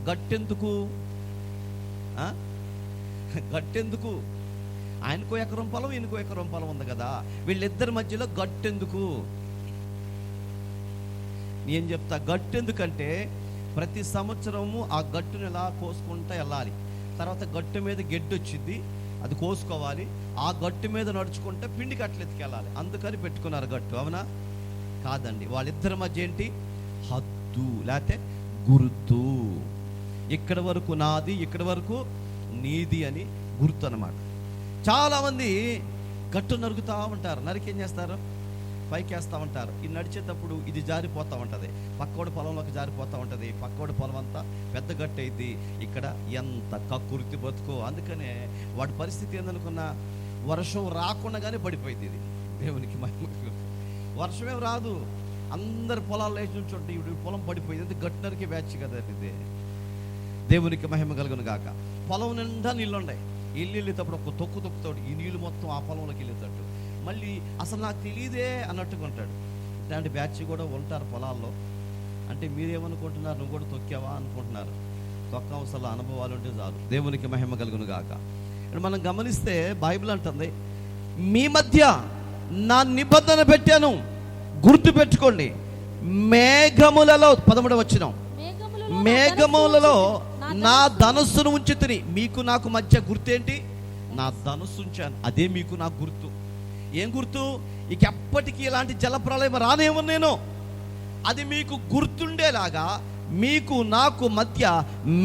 గట్టెందుకు? ఆయనకో 1 ఎకరం పొలం, ఈయనకో 1 ఎకరం పొలం ఉంది కదా. వీళ్ళిద్దరి మధ్యలో గట్టెందుకు? నేను చెప్తా. గట్టెందుకంటే ప్రతి సంవత్సరము ఆ గట్టును ఇలా కోసుకుంటూ వెళ్ళాలి. తర్వాత గట్టు మీద గెడ్డి వచ్చింది, అది కోసుకోవాలి. ఆ గట్టు మీద నడుచుకుంటే పిండి కట్టలు ఎత్తుకెళ్ళాలి. అందుకని పెట్టుకున్నారు గట్టు. అవునా? కాదండి. వాళ్ళిద్దరి మధ్య ఏంటి? హద్దు, లేకపోతే గుర్తు. ఇక్కడ వరకు నాది, ఇక్కడ వరకు నీది అని గుర్తు అన్నమాట. చాలామంది గట్టు నరుకుతూ ఉంటారు. నరికి ఏం చేస్తారు? పైకి వేస్తూ ఉంటారు. ఇది నడిచేటప్పుడు ఇది జారిపోతూ ఉంటుంది, పక్కోడి పొలంలోకి జారిపోతూ ఉంటుంది. పక్కోడి పొలం అంతా పెద్ద గట్టు అయింది. ఇక్కడ ఎంత కక్కుర్తి బతుకు. అందుకనే వాడి పరిస్థితి ఏందనుకున్నా, వర్షం రాకుండానే పడిపోయింది. ఇది దేవునికి మహిమ. వర్షమేం రాదు, అందరు పొలాల్లో వేసి నుంచుంటే ఇప్పుడు పొలం పడిపోయింది. గట్టునరికి బ్యాచ్ కదా ఇది. దేవునికి మహిమ కలుగును గాక. పొలం నిండా నీళ్ళు ఉన్నాయి. ఇల్లు వెళ్ళేటప్పుడు ఒక తొక్కు తొక్కుతాడు, ఈ నీళ్ళు మొత్తం ఆ పొలంలోకి వెళ్ళేటట్టు. మళ్ళీ అసలు నాకు తెలియదే అన్నట్టుగా ఉంటాడు. ఇట్లాంటి బ్యాచ్ కూడా ఉంటారు పొలాల్లో. అంటే మీరేమనుకుంటున్నారు, నువ్వు కూడా తొక్కావా అనుకుంటున్నారు. తొక్కవసల అనుభవాలు ఉంటే చాలు. దేవునికి మహిమ కలుగును గాక. ఇప్పుడు మనం గమనిస్తే బైబిల్ అంటుంది, మీ మధ్య నా నిబంధన పెట్టాను, గుర్తు పెట్టుకోండి. మేఘములలో 13వ వచనం, మేఘములలో నా ధనస్సును ఉంచితిని. మీకు నాకు మధ్య గుర్తేంటి? నా ధనస్సు ఉంచాను, అదే మీకు నాకు గుర్తు. ఏం గుర్తు? ఇక ఎప్పటికీ ఇలాంటి జలప్రలయం రానేమో నేను, అది మీకు గుర్తుండేలాగా మీకు నాకు మధ్య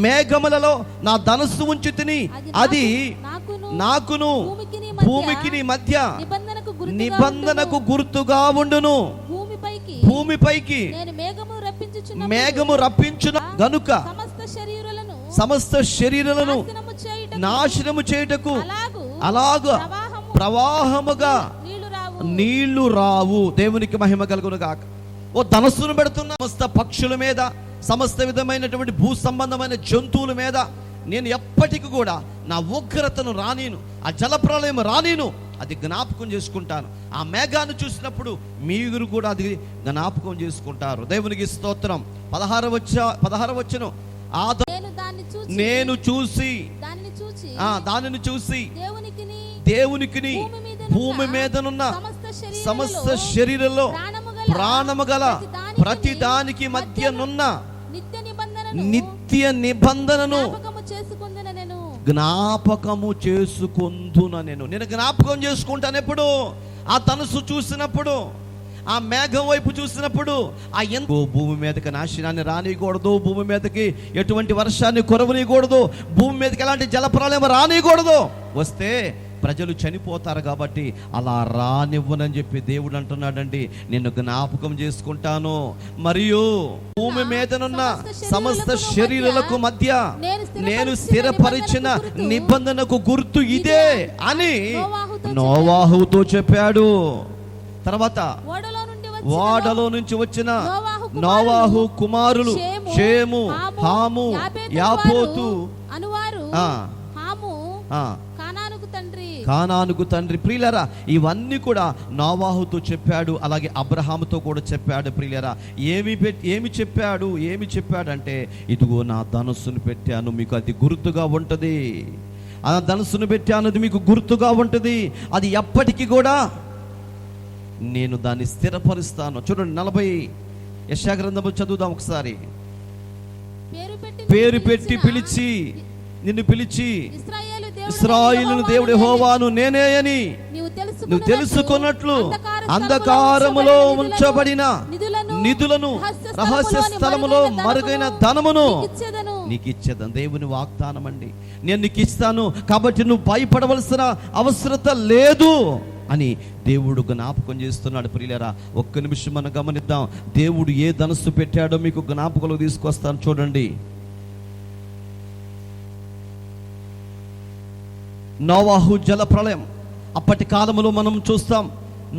మేఘములలో నా ధనస్సు ఉంచితిని. అది నాకును భూమికి మధ్య నిబంధనకు గుర్తుగా ఉండును. భూమిపైకి మేఘము రప్పించున గనుక సమస్త శరీరులను నాశనము చేయుటకు అలాగా ప్రవాహముగా నీళ్లు రావు. దేవునికి మహిమ కలుగును గాక. ఓ ధనస్సును పెడుతున్న సమస్త పక్షుల మీద, సమస్త విధమైనటువంటి భూ సంబంధమైన జంతువుల మీద నేను ఎప్పటికీ కూడా నా ఉగ్రతను రానీను, ఆ జలప్రలయం రానీను. అది జ్ఞాపకం చేసుకుంటాను. ఆ మేఘాన్ని చూసినప్పుడు మీరు కూడా అది జ్ఞాపకం చేసుకుంటారు. దేవునికి స్తోత్రం. 16వ వచనం, నేను చూసి దానిని చూసి దేవునికిని భూమి మీదనున్న సమస్త శరీరంలో ప్రాణము గల ప్రతి దానికి మధ్యనున్న నిత్య నిబంధనను జ్ఞాపకము చేసుకుందున. నేను జ్ఞాపకం చేసుకుంటాను. ఎప్పుడు? ఆ ధనుసు చూసినప్పుడు, ఆ మేఘం వైపు చూసినప్పుడు. ఆ భూమి మీదకి నాశనాన్ని రానియకూడదు, భూమి మీదకి ఎటువంటి వర్షాన్ని కురవనీయకూడదు, భూమి మీదకి ఎలాంటి జలప్రలయం రానియకూడదు. వస్తే ప్రజలు చనిపోతారు కాబట్టి అలా రానివ్వనని చెప్పి దేవుడు అంటున్నాడండి, నిన్ను జ్ఞాపకం చేసుకుంటాను. మరియు భూమి మీదనున్న సమస్త శరీరాలకు మధ్య నేను స్థిరపరిచిన నిబంధనకు గుర్తు ఇదే అని నోవాహుతో చెప్పాడు. తర్వాత ఓడలో నుంచి వచ్చిన నోవాహు కుమారులు షేము, హాము, యాఫోతు, కానానుకు తండ్రి. ప్రియులారా, ఇవన్నీ కూడా నోవాహుతో చెప్పాడు, అలాగే అబ్రహాముతో కూడా చెప్పాడు. ప్రియులారా, ఏమి చెప్పాడంటే, ఇదిగో నా ధనుస్సును పెట్టాను, మీకు అది గుర్తుగా ఉంటుంది. ఆ ధనుస్సును పెట్టాను, అది మీకు గుర్తుగా ఉంటుంది. అది ఎప్పటికీ కూడా నేను దాన్ని స్థిరపరుస్తాను. చూడండి, 40 యెషయా గ్రంథము చదువుదాం ఒకసారి. పేరు పెట్టి పిలిచి నిన్ను పిలిచి ఇశ్రాయేలు దేవుడు యెహోవాను నేనే అని నువ్వు తెలుసుకున్నట్లు అంధకారములో ఉంచబడిన నిధులను, రహస్య స్థలములో మరుగైన ధనమును నీకు ఇచ్చేదను. దేవుని వాగ్దానం అండి. నేను నీకు ఇస్తాను కాబట్టి నువ్వు భయపడవలసిన అవసరత లేదు అని దేవుడు జ్ఞాపకం చేస్తున్నాడు. ప్రియులారా, ఒక్క నిమిషం మనం గమనిద్దాం. దేవుడు ఏ ధనస్సు పెట్టాడో మీకు జ్ఞాపకంలో తీసుకొస్తాను. చూడండి, నోవాహు జల ప్రళయం. అప్పటి కాలంలో మనం చూస్తాం,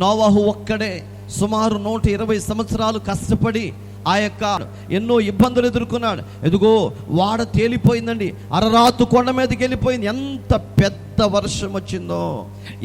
నోవాహు ఒక్కడే సుమారు 120 సంవత్సరాలు కష్టపడి ఆ యొక్క ఎన్నో ఇబ్బందులు ఎదుర్కొన్నాడు. ఎదుగో వాడ తేలిపోయిందండి, అరరాతు కొండ మీదకి వెళ్ళిపోయింది. ఎంత పెద్ద వర్షం వచ్చిందో,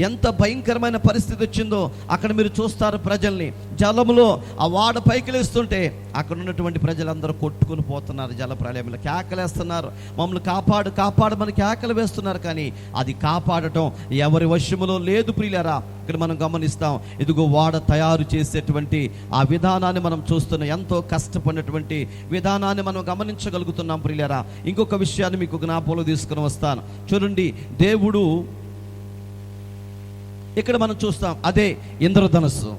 ఎంత భయంకరమైన పరిస్థితి వచ్చిందో. అక్కడ మీరు చూస్తారు ప్రజల్ని జలములో ఆ వాడ పైకి లేస్తుంటే అక్కడ ఉన్నటువంటి ప్రజలందరూ కొట్టుకుని పోతున్నారు. జల ప్రళయంలో కేకలేస్తున్నారు, మమ్మల్ని కాపాడు కాపాడమని కేకలు వేస్తున్నారు. కానీ అది కాపాడటం ఎవరి వశములో లేదు. ప్రియులారా, ఇక్కడ మనం గమనిస్తాం, ఇదిగో వాడ తయారు చేసేటువంటి ఆ విధానాన్ని మనం చూస్తున్నాం. ఎంతో కష్టపడినటువంటి విధానాన్ని మనం గమనించగలుగుతున్నాం. ప్రియులారా, ఇంకొక విషయాన్ని మీకు జ్ఞాపకంలో తీసుకుని వస్తాను. చూడండి, దేవుడు ఇక్కడ మనం చూస్తాం, అదే ఇంద్రధనుస్సు.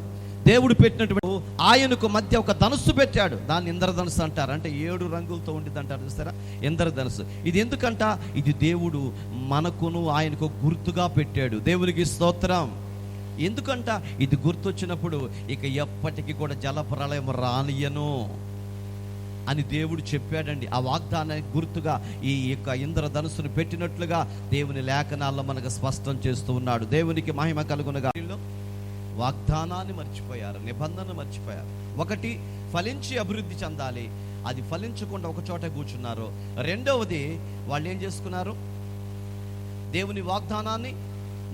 దేవుడు పెట్టినటువంటి ఆయనకు మధ్య ఒక ధనుస్సు పెట్టాడు. దాన్ని ఇంద్రధనుస్సు అంటారు. అంటే 7 రంగులతో ఉండిద్ది అంటారు, చూస్తారా, ఇంద్రధనుస్సు. ఇది ఎందుకంట? ఇది దేవుడు మనకును ఆయనకు గుర్తుగా పెట్టాడు. దేవునికి స్తోత్రం. ఎందుకంట? ఇది గుర్తొచ్చినప్పుడు ఇక ఎప్పటికీ కూడా జలప్రళయం రానియను అని దేవుడు చెప్పాడండి. ఆ వాగ్దానానికి గుర్తుగా ఈ యొక్క ఇంద్రధనుస్సును పెట్టినట్లుగా దేవుని లేఖనాల్లో మనకు స్పష్టం చేస్తూ ఉన్నాడు. దేవునికి మహిమ కలుగునుగా. వాగ్దానాన్ని మర్చిపోయారు, నిబంధన మర్చిపోయారు. ఒకటి, ఫలించి అభివృద్ధి చెందాలి, అది ఫలించకుండా ఒక చోట కూర్చున్నారు. రెండవది, వాళ్ళు ఏం చేసుకున్నారు? దేవుని వాగ్దానాన్ని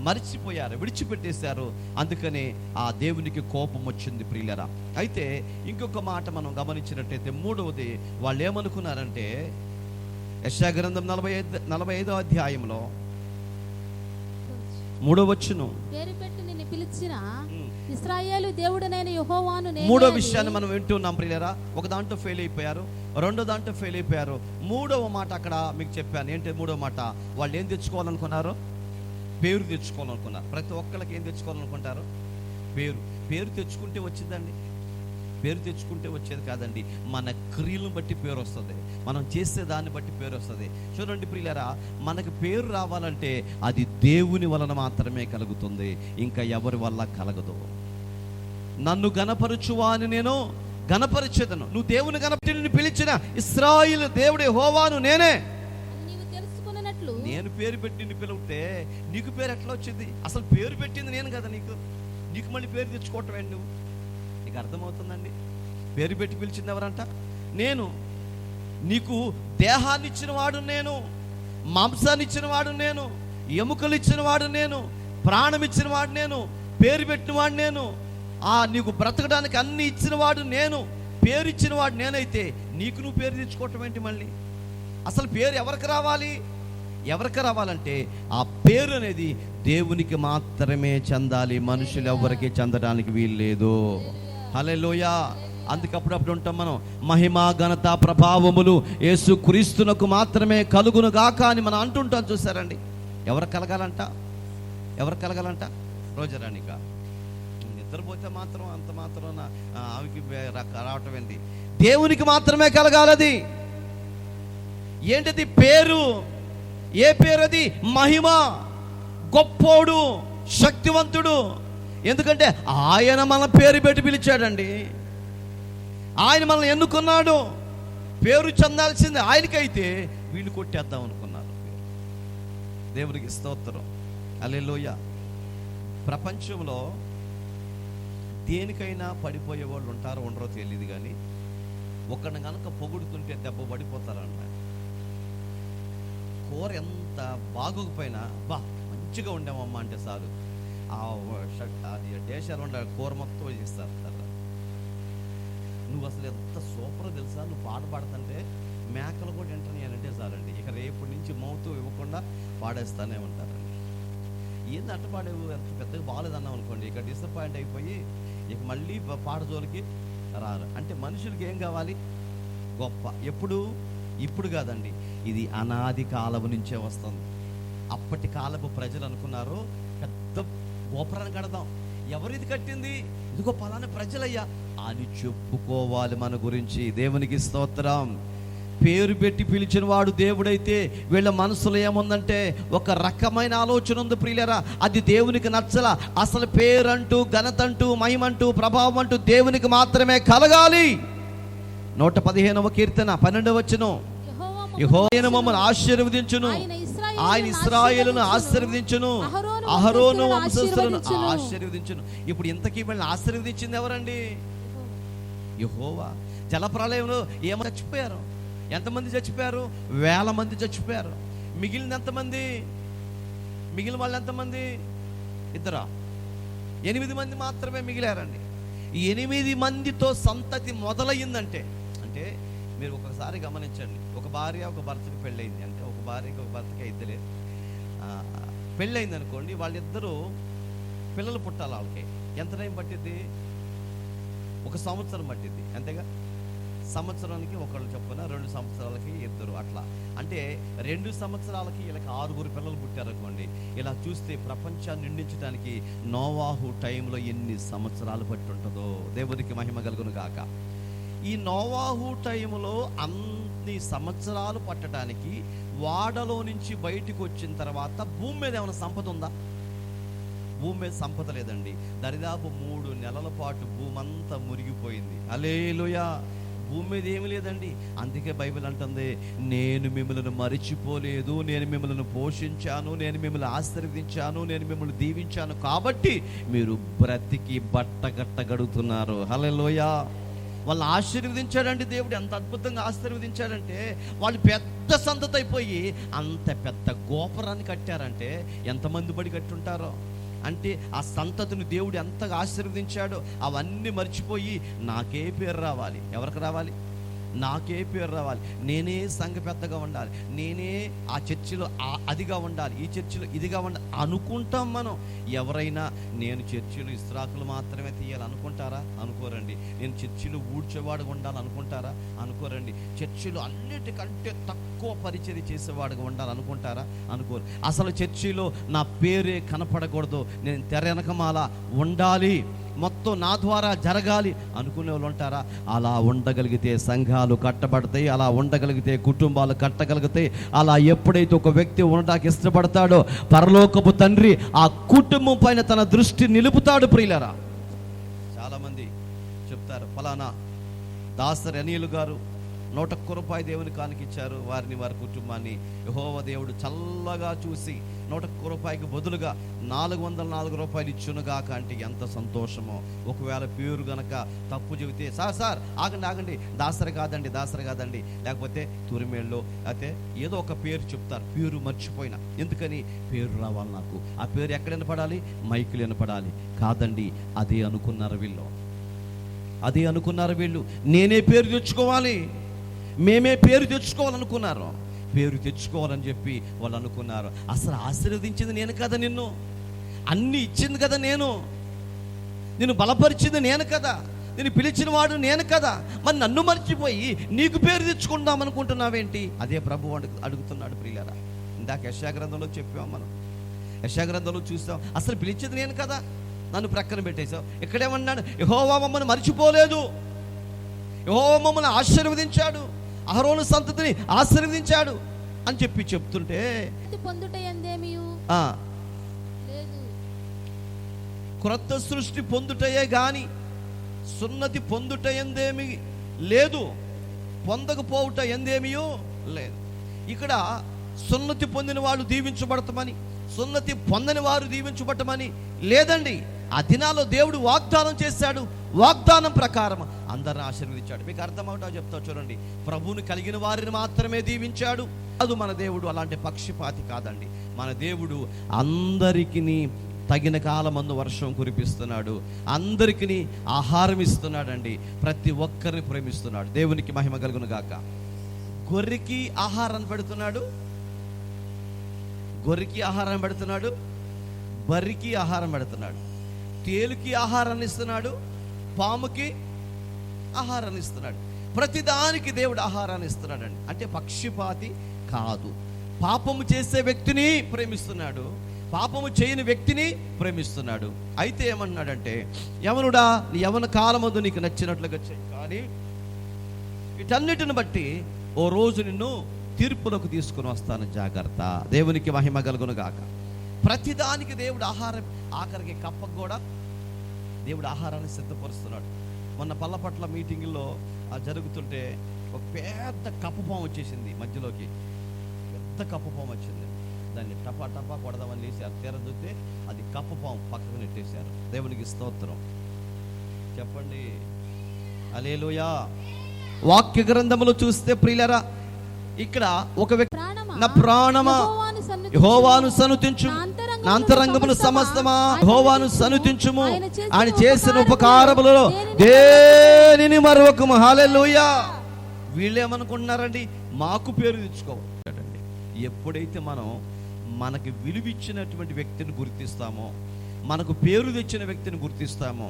మర్చిపోయారు, విడిచిపెట్టేశారు. అందుకనే ఆ దేవునికి కోపం వచ్చింది ప్రియులరా. అయితే ఇంకొక మాట మనం గమనించినట్టయితే, మూడవది వాళ్ళు ఏమనుకున్నారంటే, యెషయా గ్రంథం 45వ అధ్యాయంలో 3వ వచనం, పేరు పెట్టి నిన్ను పిలిచిన ఇశ్రాయేలు దేవుడనైన యెహోవాను నేనే. మూడో విషయాన్ని మనం వింటున్నాం ప్రియులరా. ఒక దాంట్లో ఫెయిల్ అయిపోయారు, రెండో దాంట్లో ఫెయిల్ అయిపోయారు. మూడవ మాట అక్కడ మీకు చెప్పాను. ఏంటి మూడవ మాట? వాళ్ళు ఏం తెచ్చుకోవాలనుకున్నారు? పేరు తెచ్చుకోవాలనుకున్నారు. ప్రతి ఒక్కరికి ఏం తెచ్చుకోవాలనుకుంటారు? పేరు తెచ్చుకుంటే వచ్చిందండి? పేరు తెచ్చుకుంటే వచ్చేది కాదండి. మన క్రియలను బట్టి పేరు వస్తుంది, మనం చేసే దాన్ని బట్టి పేరు వస్తుంది. చూడండి ప్రియులారా, మనకు పేరు రావాలంటే అది దేవుని వలన మాత్రమే కలుగుతుంది, ఇంకా ఎవరి వల్ల కలగదు. నన్ను గణపరచువాని నేను గణపరిచేదను. నువ్వు దేవుని గణపతి, నిన్ను పిలిచిన ఇశ్రాయేలు దేవుడు యెహోవాను నేనే. నీవు తెలుసుకున్నట్లు నేను పేరు పెట్టి నిన్ను పిలిపితే నీకు పేరు ఎట్లా వచ్చింది? అసలు పేరు పెట్టింది నేను కదా నీకు మళ్ళీ పేరు తెచ్చుకోవటం ఏంటి? నువ్వు, నీకు అర్థమవుతుందండి? పేరు పెట్టి పిలిచింది ఎవరంట? నేను. నీకు దేహాన్ని ఇచ్చిన వాడు నేను, మాంసాన్ని ఇచ్చిన వాడు నేను, ఎముకలు ఇచ్చిన వాడు నేను, ప్రాణం ఇచ్చిన వాడు నేను, పేరు పెట్టిన వాడు నేను, నీకు బ్రతకడానికి అన్ని ఇచ్చిన వాడు నేను, పేరు ఇచ్చిన వాడు నేనైతే నీకు నువ్వు పేరు తెచ్చుకోవటం ఏంటి మళ్ళీ? అసలు పేరు ఎవరికి రావాలి? ఎవరికి రావాలంటే ఆ పేరు అనేది దేవునికి మాత్రమే చెందాలి, మనుషులు ఎవరికి చెందడానికి వీలు లేదు. హల్లెలూయా. అందుకే అప్పుడప్పుడు ఉంటాం మనం, మహిమ ఘనత ప్రభావములు యేసు క్రీస్తునకు మాత్రమే కలుగును గాక అని మనం అంటుంటాం. చూసారండి? ఎవరు కలగాలంట? రోజరానిక నిద్రపోతే మాత్రం అంత మాత్రం ఆమెకి రావటం ఏంటి? దేవునికి మాత్రమే కలగాలది. ఏంటిది? పేరు. ఏ పేరు అది? మహిమ, గొప్పోడు, శక్తివంతుడు. ఎందుకంటే ఆయన మన పేరు పెట్టి పిలిచాడండి, ఆయన మనల్ని ఎన్నుకున్నాడు. పేరు చెందాల్సింది ఆయనకైతే వీళ్ళు కొట్టేద్దాం అనుకున్నారు. దేవునికి స్తోత్రం. హల్లెలూయా. ప్రపంచంలో దేనికైనా పడిపోయే వాళ్ళు ఉంటారో ఉండరో తెలియదు, కానీ ఒకరిని కనుక పొగుడుతుంటే దెబ్బ పడిపోతారన్నమాట. కూర ఎంత బాగోకపోయినా మంచిగా ఉండేమమ్మా అంటే చాలు, అది దేశాలు ఉండే కూర మొత్తం చేస్తారు. నువ్వు అసలు ఎంత సూపర్ తెలుసా, నువ్వు పాట పాడుతుంటే మేకలు కూడా వింటున్నాయనంటే చాలండి, ఇక రేపటి నుంచి మౌతు ఇవ్వకుండా పాడేస్తానే ఉంటారండి. ఏంది అట్ట పాడేవు, ఎంత పెద్దగా బాగాలేదన్నాం అనుకోండి, ఇక డిసప్పాయింట్ అయిపోయి ఇక మళ్ళీ పాట జోలికి రారు. అంటే మనుషులకి ఏం కావాలి? గొప్ప. ఇప్పుడు కాదండి, ఇది అనాది కాలము నుంచే వస్తుంది. అప్పటి కాలపు ప్రజలు అనుకున్నారు, పెద్ద గోపురాన్ని కడదాం. ఎవరిది కట్టింది? ఇదిగో పలానా ప్రజలయ్యా అని చెప్పుకోవాలి మన గురించి. దేవునికి స్తోత్రం. పేరు పెట్టి పిలిచిన వాడు దేవుడైతే వీళ్ళ మనసులో ఏముందంటే ఒక రకమైన ఆలోచన ఉంది ప్రియులరా, అది దేవునికి నచ్చల. అసలు పేరంటూ, ఘనతంటూ, మహిమంటూ, ప్రభావం అంటూ దేవునికి మాత్రమే కలగాలి. 115వ కీర్తన 12వ వచనం, యెహోవా మమ్మల్ని ఆశీర్వదించును, ఆయన ఇశ్రాయేలును ఆశీర్వదించును, అహరోను వంశస్థులను ఆశీర్వదించును. ఇప్పుడు ఇంతకీ వీళ్ళని ఆశీర్వదించింది ఎవరండి? యెహోవా. జలప్రలయంలో ఏమో చచ్చిపోయారు. ఎంతమంది చచ్చిపోయారు? 1000 మంది చచ్చిపోయారు. మిగిలిన ఎంతమంది? మిగిలిన వాళ్ళు ఎంతమంది? 2, 8 మంది మాత్రమే మిగిలారండి. ఈ 8 మందితో సంతతి మొదలయ్యిందంటే, అంటే మీరు ఒకసారి గమనించండి, ఒక భార్య ఒక భర్తకి పెళ్ళయింది అంటే, ఒక భార్యకి ఒక భర్తకి ఇద్దరే పెళ్ళయింది అనుకోండి, వాళ్ళిద్దరూ పిల్లలు పుట్టాలి. వాళ్ళకి ఎంత టైం పట్టిద్ది? 1 సంవత్సరం పట్టిద్ది, అంతేగా? సంవత్సరానికి ఒకళ్ళు చొప్పున 2 సంవత్సరాలకి 2 అట్లా. అంటే 2 సంవత్సరాలకి వీళ్ళకి 6 పిల్లలు పుట్టారనుకోండి. ఇలా చూస్తే ప్రపంచాన్ని నిండించడానికి నోవాహు టైంలో ఎన్ని సంవత్సరాలు పట్టి ఉంటుందో. దేవునికి మహిమ కలుగును గాక. ఈ నోవాహు టైంలో అన్ని సంవత్సరాలు పట్టడానికి వాడలో నుంచి బయటికి వచ్చిన తర్వాత భూమి మీద ఏమైనా సంపద ఉందా? భూమి మీద సంపద లేదండి. దరిదాపు 3 నెలల పాటు భూమి అంతా మురిగిపోయింది. హల్లెలూయా. భూమి మీద ఏమి లేదండి. అందుకే బైబిల్ అంటుంది, నేను మిమ్మల్ని మరిచిపోలేదు, నేను మిమ్మల్ని పోషించాను, నేను మిమ్మల్ని ఆశీర్వదించాను, నేను మిమ్మల్ని దీవించాను, కాబట్టి మీరు బ్రతికి బట్టగట్టగడుగుతున్నారు. హల్లెలూయా. వాళ్ళని ఆశీర్వదించాడండి దేవుడు. ఎంత అద్భుతంగా ఆశీర్వదించాడంటే వాళ్ళు పెద్ద సంతతి అయిపోయి అంత పెద్ద గోపురాన్ని కట్టారంటే ఎంతమంది పడి కట్టుంటారో. అంటే ఆ సంతతిని దేవుడు ఎంతగా ఆశీర్వదించాడో అవన్నీ మర్చిపోయి నాకే పేరు రావాలి. ఎవరికి రావాలి? నాకే పేరు రావాలి. నేనే సంఘ పెద్దగా ఉండాలి, నేనే ఆ చర్చిలో అదిగా ఉండాలి, ఈ చర్చిలో ఇదిగా ఉండాలి అనుకుంటాం మనం. ఎవరైనా నేను చర్చిలో ఇస్రాకులు మాత్రమే తీయాలి అనుకుంటారా? అనుకోరండి. నేను చర్చిలో ఊడ్చేవాడుగా ఉండాలి అనుకుంటారా? అనుకోరండి. చర్చిలో అన్నిటికంటే తక్కువ పరిచర్య చేసేవాడుగా ఉండాలి అనుకుంటారా? అనుకోరు. అసలు చర్చిలో నా పేరే కనపడకూడదు, నేను తెర వెనకమాల ఉండాలి, మొత్తం నా ద్వారా జరగాలి అనుకునే వాళ్ళు ఉంటారా? అలా ఉండగలిగితే సంఘాలు కట్టబడతాయి, అలా ఉండగలిగితే కుటుంబాలు కట్టగలుగుతాయి. అలా ఎప్పుడైతే ఒక వ్యక్తి ఉండడానికి ఇష్టపడతాడో పరలోకపు తండ్రి ఆ కుటుంబం పైన తన దృష్టి నిలుపుతాడు. ప్రియులరా, చాలామంది చెప్తారు ఫలానా దాసరి అనిల్ గారు 101 రూపాయి దేవుని కానుకిచ్చారు, వారిని వారి కుటుంబాన్ని యెహోవా దేవుడు చల్లగా చూసి 101 రూపాయికి బదులుగా 404 రూపాయలు ఇచ్చునుగాక అంటే ఎంత సంతోషమో. ఒకవేళ పేరు గనక తప్పు చెబితే సార్ ఆగండి, దాసరి కాదండి, లేకపోతే తురిమేళ్ళు అయితే ఏదో ఒక పేరు చెప్తారు, పేరు మర్చిపోయినా. ఎందుకని? పేరు రావాలి నాకు. ఆ పేరు ఎక్కడ వినపడాలి? మైకులు వినపడాలి. కాదండి, అదే అనుకున్నారు వీళ్ళు. నేనే పేరు తెచ్చుకోవాలి, మేమే పేరు తెచ్చుకోవాలనుకున్నారు. పేరు తెచ్చుకోవాలని చెప్పి వాళ్ళు అనుకున్నారు. అసలు ఆశీర్వదించింది నేను కదా, నిన్ను అన్నీ ఇచ్చింది కదా, నేను బలపరిచింది నేను కదా, నేను పిలిచిన వాడు నేను కదా. మరి నన్ను మర్చిపోయి నీకు పేరు తెచ్చుకుందాం అనుకుంటున్నావేంటి? అదే ప్రభు అడుగుతున్నాడు. ప్రియులారా, ఇందాక యెషయా గ్రంథంలో చెప్పాం మనం, యెషయా గ్రంథంలో చూస్తాం. అసలు పిలిచింది నేను కదా, నన్ను ప్రక్కన పెట్టేశావు. ఇక్కడేమన్నాడు? యెహోవా మమ్మల్ని మర్చిపోలేదు, యెహోవా మమ్మల్ని ఆశీర్వదించాడు, అహరోను సంతతిని ఆశీర్వదించాడు అని చెప్తుంటే క్రొత్త సృష్టి పొందుటయే గాని సున్నతి పొందుట ఎందేమి లేదు, పొందకపోవుట ఎందేమియో లేదు. ఇక్కడ సున్నతి పొందిన వాళ్ళు దీవించబడతామని, సున్నతి పొందని వారు దీవించబడమని లేదండి. ఆ దినాల్లో దేవుడు వాగ్దానం చేశాడు, వాగ్దానం ప్రకారం అందరిని ఆశీర్వదించాడు. మీకు అర్థమవుతా చెప్తా చూడండి. ప్రభువుని కలిగిన వారిని మాత్రమే దీవించాడు. అది మన దేవుడు అలాంటి పక్షపాతి కాదండి. మన దేవుడు అందరికీ తగిన కాలమందు వర్షం కురిపిస్తున్నాడు, అందరికీ ఆహారం ఇస్తున్నాడండి, ప్రతి ఒక్కరిని ప్రేమిస్తున్నాడు. దేవునికి మహిమ కలుగును గాక. గొర్రెకి ఆహారాన్ని పెడుతున్నాడు, బర్రికి ఆహారం పెడుతున్నాడు, తేలుకి ఆహారాన్ని ఇస్తున్నాడు, పాముకి ఆహారాన్ని ఇస్తున్నాడు. ప్రతిదానికి దేవుడు ఆహారాన్ని ఇస్తున్నాడండి. అంటే పక్షపాతి కాదు. పాపము చేసే వ్యక్తిని ప్రేమిస్తున్నాడు, పాపము చేయని వ్యక్తిని ప్రేమిస్తున్నాడు. అయితే ఏమన్నాడంటే, యవనుడా నీ యవన కాలమందు నీకు నచ్చినట్లుగా చేయి, కానీ వీటన్నిటిని బట్టి ఓ రోజు నిన్ను తీర్పులకు తీసుకుని వస్తాను, జాగ్రత్త. దేవునికి మహిమ కలుగును గాక. ప్రతిదానికి దేవుడు ఆహారం, ఆఖరికి కప్పకు కూడా దేవుడు ఆహారాన్ని సిద్ధపరుస్తున్నాడు. మొన్న పల్లపట్ల మీటింగ్లో జరుగుతుంటే ఒక పెద్ద కప్పపాము వచ్చేసింది మధ్యలోకి, పెద్ద కప్పపాము వచ్చింది. దాన్ని టపా కొడదామని లేసారు. తీర చూస్తే అది కప్పపాము పక్కకు నెట్టేశారు. దేవునికి స్తోత్రం చెప్పండి, హల్లెలూయా. వాక్య గ్రంథములో చూస్తే ప్రియులరా, ఇక్కడ ఒక వ్యక్తి, నా ప్రాణమా యెహోవాను సన్నుతించు, నా అంతరంగమును సమస్తమా యెహోవాను సన్నుతించుము, ఆయన చేసిన ఉపకారములలో దేనిని మరొకము. హల్లెలూయా. వీళ్ళేమనుకుంటున్నారండి? మాకు పేరు తెచ్చుకోవాలండి. ఎప్పుడైతే మనం మనకి విలువిచ్చినటువంటి వ్యక్తిని గుర్తిస్తామో, మనకు పేరు తెచ్చిన వ్యక్తిని గుర్తిస్తామో,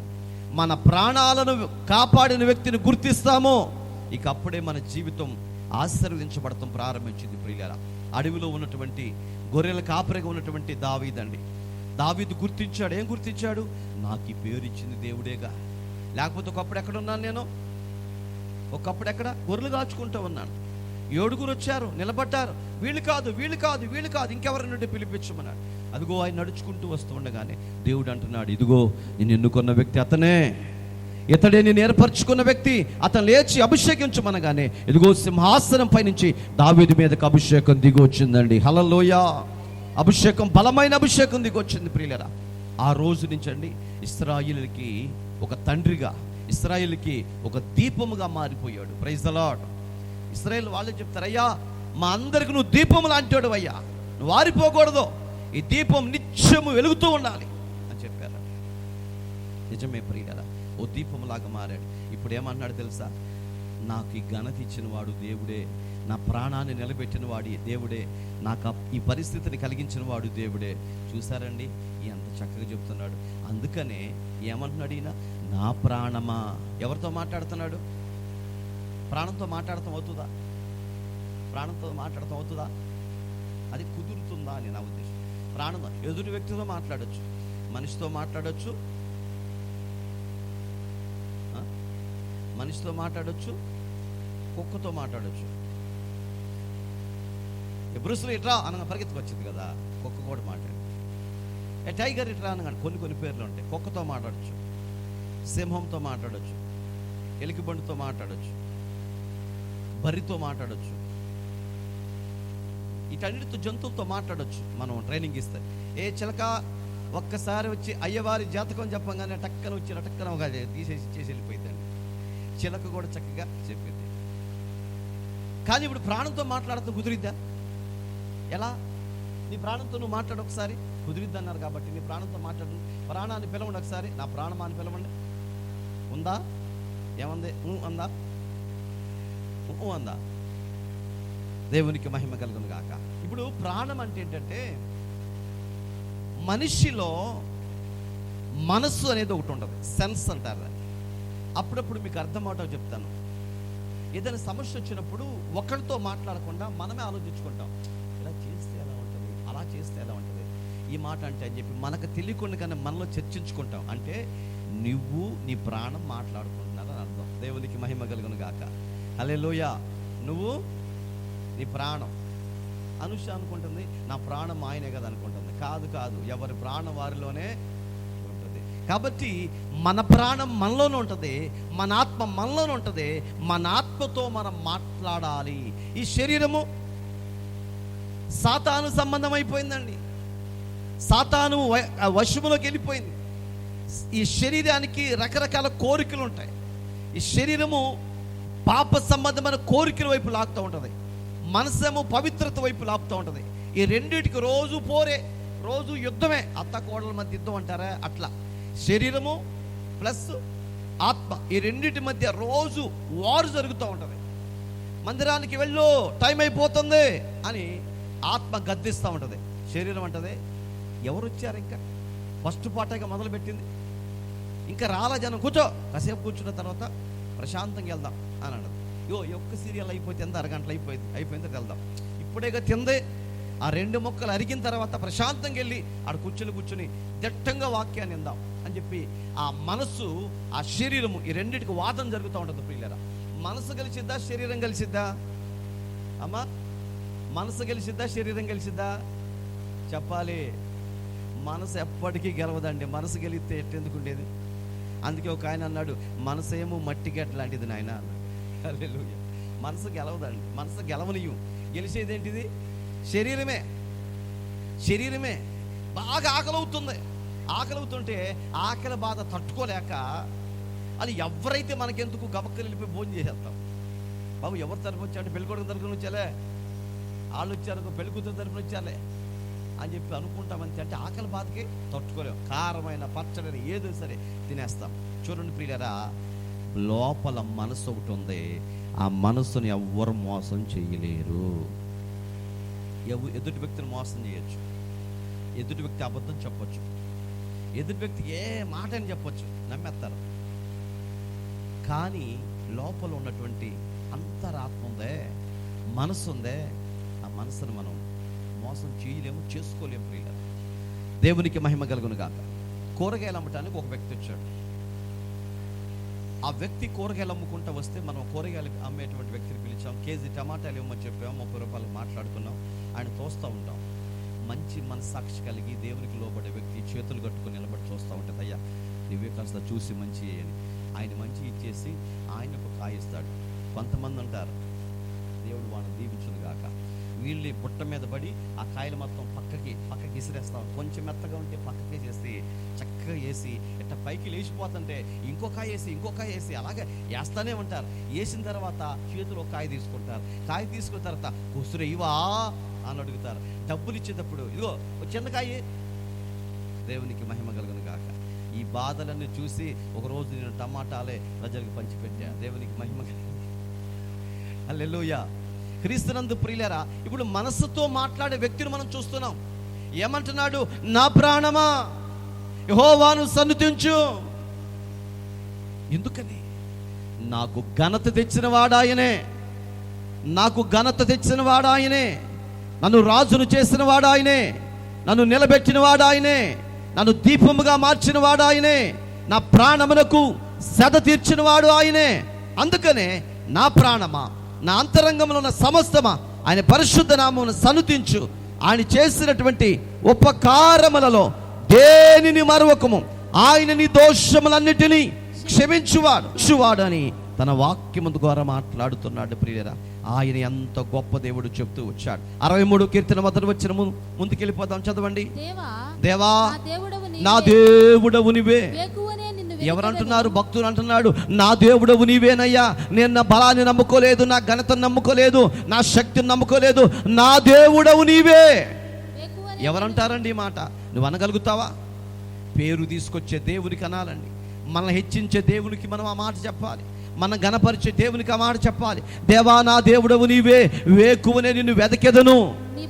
మన ప్రాణాలను కాపాడిన వ్యక్తిని గుర్తిస్తామో, ఇక అప్పుడే మన జీవితం ఆశీర్వదించబడటం ప్రారంభించింది. ప్రియులారా, అడవిలో ఉన్నటువంటి గొర్రెల కాపరిగా ఉన్నటువంటి దావీదండి, దావీదు గుర్తించాడు. ఏం గుర్తించాడు? నాకు ఈ పేరు ఇచ్చింది దేవుడేగా, లేకపోతే ఒకప్పుడు ఎక్కడున్నాను నేను? ఒకప్పుడు ఎక్కడ గొర్రెలు కాచుకుంటూ ఉన్నాను. 7 వచ్చారు, నిలబడ్డారు. వీళ్ళు కాదు ఇంకెవరినంటే పిలిపించమన్నాడు. అదిగో ఆయన నడుచుకుంటూ వస్తూ ఉండగానే దేవుడు అంటున్నాడు, ఇదిగో నేను ఎన్నుకున్న వ్యక్తి అతనే, ఇతడే నేను ఏర్పరచుకున్న వ్యక్తి, అతను లేచి అభిషేకించమనగానే ఇదిగో సింహాసనం పై నుంచి దావీదు మీదకి అభిషేకం దిగి వచ్చిందండి. హల్లెలూయా. అభిషేకం, బలమైన అభిషేకం దిగి వచ్చింది. ప్రియులరా, ఆ రోజు నుంచి అండి ఇశ్రాయేలుకి ఒక తండ్రిగా, ఇశ్రాయేలుకి ఒక దీపముగా మారిపోయాడు. Praise the lord. ఇశ్రాయేలు వాళ్ళు చెప్తారు, అయ్యా మా అందరికి నువ్వు దీపము లాంటివాడు అయ్యా, నువ్వు ఆరిపోకూడదు, ఈ దీపం నిత్యము వెలుగుతూ ఉండాలి అని చెప్పారు. నిజమే ప్రియులారా, ఓ దీపంలాగా మారాడు. ఇప్పుడు ఏమన్నాడు తెలుసా? నాకు ఈ ఘనత ఇచ్చిన వాడు దేవుడే, నా ప్రాణాన్ని నిలబెట్టిన వాడి దేవుడే, నాకు ఈ పరిస్థితిని కలిగించిన వాడు దేవుడే. చూసారండి ఎంత చక్కగా చెప్తున్నాడు. అందుకనే ఏమంటున్నాడు ఈయన? నా ప్రాణమా. ఎవరితో మాట్లాడుతున్నాడు? ప్రాణంతో మాట్లాడతాం అవుతుందా? ప్రాణంతో మాట్లాడతాం అవుతుందా? అది కుదురుతుందా అని నా ఉద్దేశం. ప్రాణం ఎదుటి వ్యక్తితో మాట్లాడచ్చు, మనిషితో మాట్లాడచ్చు, మనిషితో మాట్లాడచ్చు, కుక్కతో మాట్లాడచ్చు. బ్రూస్లీ ఇట్రా అనగా పరిగెత్తుకొచ్చింది కదా, కుక్క కూడా మాట్లాడు. టైగర్ ఇట్రా అనగా కొన్ని పేర్లు ఉంటాయి. కుక్కతో మాట్లాడచ్చు, సింహంతో మాట్లాడచ్చు, ఎలికిబండితో మాట్లాడచ్చు, బర్రితో మాట్లాడచ్చు, వీటన్నిటితో జంతువులతో మాట్లాడచ్చు మనం ట్రైనింగ్ ఇస్తే. ఏ చిలక ఒక్కసారి వచ్చి అయ్యవారి జాతకం చెప్పంగానే టక్కన వచ్చి టక్కన ఒక తీసేసి చేసి వెళ్ళిపోయిందండి. చిలక కూడా చక్కగా చెప్పింది. కానీ ఇప్పుడు ప్రాణంతో మాట్లాడుతూ కుదిరిద్దా? ఎలా? నీ ప్రాణంతో నువ్వు మాట్లాడు ఒకసారి, కుదిరిద్ది అన్నారు కాబట్టి నీ ప్రాణంతో మాట్లాడు. ప్రాణాన్ని పిలవండి ఒకసారి, నా ప్రాణమా అని పిలవండి. ఉందా? ఏమంది? అందా? అందా? దేవునికి మహిమ కలుగును గాక. ఇప్పుడు ప్రాణం అంటే ఏంటంటే, మనిషిలో మనస్సు అనేది ఒకటి ఉంటుంది, సెన్స్ అంటారు. అప్పుడప్పుడు మీకు అర్థమవటం చెప్తాను. ఏదైనా సమస్య వచ్చినప్పుడు ఒకరితో మాట్లాడకుండా మనమే ఆలోచించుకుంటాం, ఇలా చేస్తే ఎలా ఉంటుంది, అలా చేస్తే ఎలా ఉంటుంది, ఈ మాట అంటే అని చెప్పి మనకు తెలియకుండా కానీ మనలో చర్చించుకుంటాం. అంటే నువ్వు నీ ప్రాణం మాట్లాడుకుంటున్నారని అర్థం. దేవునికి మహిమ కలుగును గాక. హల్లెలూయా. నువ్వు నీ ప్రాణం. అనుష అనుకుంటుంది నా ప్రాణం ఆయనే కదా అనుకుంటుంది. కాదు కాదు, ఎవరి ప్రాణం వారిలోనే ఉంటుంది. కాబట్టి మన ప్రాణం మనలోనే ఉంటుంది, మన ఆత్మ మనలోనే ఉంటుంది. మన ఆత్మతో మనం మాట్లాడాలి. ఈ శరీరము సాతాను సంబంధం అయిపోయిందండి. సాతాను వశములోకి వెళ్ళిపోయింది. ఈ శరీరానికి రకరకాల కోరికలు ఉంటాయి. ఈ శరీరము పాప సంబంధమైన కోరికల వైపు లాగుతూ ఉంటుంది, మనసేమో పవిత్రత వైపు లాపుతూ ఉంటుంది. ఈ రెండింటికి రోజు పోరే, రోజు యుద్ధమే. అత్త కోడల మధ్య యుద్ధం అంటారా, అట్లా శరీరము ప్లస్ ఆత్మ, ఈ రెండింటి మధ్య రోజు వారు జరుగుతూ ఉంటుంది. మందిరానికి వెళ్ళు, టైం అయిపోతుంది అని ఆత్మ గద్దిస్తూ ఉంటుంది. శరీరం అంటది ఎవరు వచ్చారు, ఇంకా ఫస్ట్ పాటగా మొదలుపెట్టింది, ఇంకా రాలా జనం, కూర్చో, కాసేపు కూర్చున్న తర్వాత ప్రశాంతంగా వెళ్దాం అని అన్నది. ఈ ఒక్క సీరియల్ అయిపోతే ఎంత, అరగంటలు అయిపోయింది వెళ్దాం. ఇప్పుడేగా తిందే, ఆ 2 ముక్కలు అరిగిన తర్వాత ప్రశాంతంగా వెళ్ళి ఆడ కూర్చుని దిట్టంగా వాక్యాన్ని విందాం అని చెప్పి ఆ మనస్సు, ఆ శరీరము, ఈ రెండింటికి వాదన జరుగుతూ ఉంటుంది. ప్రియులారా, మనసు కలిసిద్దా, శరీరం కలిసిద్దా? అమ్మా, మనసు గెలిచిద్దా, శరీరం గెలిచిద్దా? చెప్పాలి. మనసు ఎప్పటికీ గెలవదండి. మనసు గెలిస్తే ఎట్టెందుకు ఉండేది? అందుకే ఒక ఆయన అన్నాడు, మనసేమో మట్టి గడ్డ లాంటిది నాయన అన్నాడు. హల్లెలూయా. మనసు గెలవదండి, మనసు గెలవనియం. గెలిచేది ఏంటిది? శరీరమే. శరీరమే బాగా ఆకలవుతుంది. ఆకలవుతుంటే ఆకలి బాధ తట్టుకోలేక అది ఎవరైతే మనకెందుకు గబక్కలు వెళ్ళిపోయి భోజనం చేసేస్తాం. బాబు ఎవరు తరపున వచ్చాడు, పెళ్ళికొడుకు తరపున వచ్చాలే, వాళ్ళు వచ్చారు, పెళ్ళికూతురు తరపున వచ్చాలే అని చెప్పి అనుకుంటామంతే. అంటే ఆకలి బాధకి తట్టుకోలేము. కారమైన పచ్చడిని ఏదో సరే తినేస్తాం. చూడండి ప్రియులారా, లోపల మనసు ఒకటి ఉంది. ఆ మనసుని ఎవ్వరు మోసం చేయలేరు. ఎదుటి వ్యక్తిని మోసం చేయొచ్చు, ఎదుటి వ్యక్తి అబద్ధం చెప్పొచ్చు, ఎదుటి వ్యక్తి ఏ మాట అని చెప్పొచ్చు, నమ్మేస్తారు. కానీ లోపల ఉన్నటువంటి అంతరాత్మ ఉందే, మనసు ఉందే, ఆ మనసును మనం మోసం చేయలేము, చేసుకోలేము. ప్రియులారా, దేవునికి మహిమ కలుగును గాక. కూరగాయలు అమ్మటానికి ఒక వ్యక్తి వచ్చాడు. ఆ వ్యక్తి కూరగాయలు అమ్ముకుంటూ వస్తే మనం కూరగాయలు అమ్మేటువంటి వ్యక్తిని పిలిచాం. కేజీ టమాటాలు ఇవ్వమని చెప్పాము, 30 రూపాయలు మాట్లాడుకున్నాం. ఆయన తోస్తూ ఉంటాం. మంచి మనస్సాక్షి కలిగి దేవునికి లోబడే వ్యక్తి చేతులు కట్టుకొని నిలబడి చూస్తూ ఉంటుంది. అయ్యా నువ్వే కాస్త చూసి మంచి అని ఆయన మంచి ఇచ్చేసి ఆయనకు కాయిస్తాడు. కొంతమంది అంటారు, దేవుడు వాళ్ళని దీవించును గాక, నీళ్ళు బుట్ట మీద పడి ఆ కాయలు మొత్తం పక్కకి విసిరేస్తాం. కొంచెం మెత్తగా ఉంటే పక్కకి చేసి చక్కగా వేసి ఇట్లా పైకి లేచిపోతుంటే ఇంకో కాయ వేసి అలాగే వేస్తానే ఉంటారు. వేసిన తర్వాత చేతులు ఒక కాయ తీసుకుంటారు. కాయ తీసుకున్న తర్వాత కుసురు ఇవా అని అడుగుతారు. డబ్బులు ఇచ్చేటప్పుడు ఇదిగో చిన్న కాయ. దేవునికి మహిమ కలుగును గాక. ఈ బాధలన్నీ చూసి ఒకరోజు నేను టమాటాలే ప్రజలకు పంచిపెట్టా. దేవునికి మహిమ కలుగును. హల్లెలూయా. క్రీస్తునందు ప్రియులారా, ఇప్పుడు మనస్సుతో మాట్లాడే వ్యక్తిని మనం చూస్తున్నాం. ఏమంటున్నాడు? నా ప్రాణమా యెహోవాను సన్నుతించు. ఎందుకని? నాకు ఘనత తెచ్చిన వాడాయనే, నాకు ఘనత తెచ్చిన వాడాయనే, నన్ను రాజును చేసిన వాడాయనే, నన్ను నిలబెట్టిన వాడాయనే, నన్ను దీపముగా మార్చిన వాడాయనే, నా ప్రాణమునకు సెద తీర్చిన వాడు ఆయనే. అందుకనే నా ప్రాణమా, నా అంతరంగంలో ఉన్న సమస్తమా ఆయన పరిశుద్ధ నామమును సన్నుతించు. ఆయన చేసినటువంటి ఉపకారములలో దేనిని మరువకము. ఆయన నీ దోషములన్నిటినీ క్షమించువాడు అని తన వాక్యము ద్వారా మాట్లాడుతున్నాడు. ప్రియరా, ఆయన ఎంత గొప్ప దేవుడు చెప్తూ వచ్చాడు. 63 కీర్తన మొదటి వచ్చిన ముందుకెళ్ళిపోతాం, చదవండి. దేవా నా దేవుడవు నీవే. ఎవరంటున్నారు? భక్తులు అంటున్నాడు, నా దేవుడవు నీవేనయ్యా. నేను నా బలాన్ని నమ్ముకోలేదు, నా ఘనతను నమ్ముకోలేదు, నా శక్తిని నమ్ముకోలేదు, నా దేవుడవు నీవే. ఎవరంటారండి ఈ మాట? నువ్వు అనగలుగుతావా? పేరు తీసుకొచ్చే దేవునికి అనాలండి. మనల్ని హెచ్చించే దేవునికి మనం ఆ మాట చెప్పాలి. మనం గణపరిచే దేవునికి ఆ మాట చెప్పాలి. దేవా నా దేవుడవు నీవే, వేకువనే నిన్ను వెదకెదను, నీ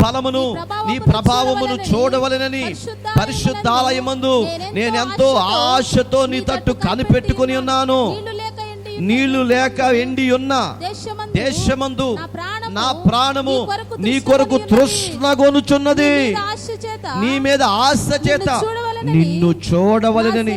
బలమును నీ ప్రభావమును చూడవలెనని పరిశుద్ధాలయమందు నేనెంతో ఆశతో నీ తట్టు కనిపెట్టుకుని ఉన్నాను. నీళ్లు లేక ఎండి ఉన్న దేశమందు నా ప్రాణము నీ కొరకు తృష్ణగొనుచున్నది. నీ మీద ఆశ చేత నిన్ను చూడవలెనని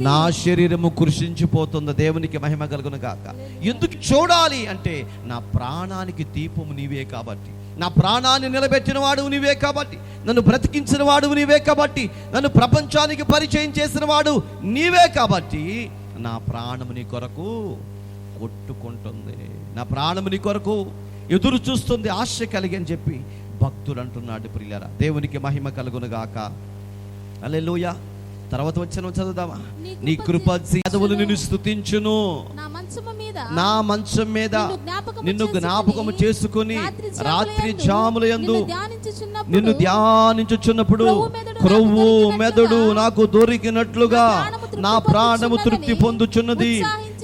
నా శరీరము కృషించిపోతుంది. దేవునికి మహిమ కలుగును గాక. ఎందుకు చూడాలి అంటే, నా ప్రాణానికి దీపము నీవే కాబట్టి, నా ప్రాణాన్ని నిలబెట్టిన వాడు నీవే కాబట్టి, నన్ను బ్రతికించిన వాడు నీవే కాబట్టి, నన్ను ప్రపంచానికి పరిచయం చేసిన వాడు నీవే కాబట్టి, నా ప్రాణము నీ కొరకు కొట్టుకుంటుంది, నా ప్రాణము నీ కొరకు ఎదురు చూస్తుంది, ఆశ కలిగి అని చెప్పి భక్తుడు అంటున్నాడు. ప్రియులారా, దేవునికి మహిమ కలుగును గాక. హల్లెలూయా. తర్వాత వచ్చిన చదువుదామా? నీ కృపను నిన్ను స్తుతించును, నా మంచం మీద నిన్ను జ్ఞాపకము చేసుకుని రాత్రి జాముల యందు నిన్ను ధ్యానించుచున్నప్పుడు క్రొవ్వు మెదడు నాకు దొరికినట్లుగా నా ప్రాణము తృప్తి పొందుచున్నది.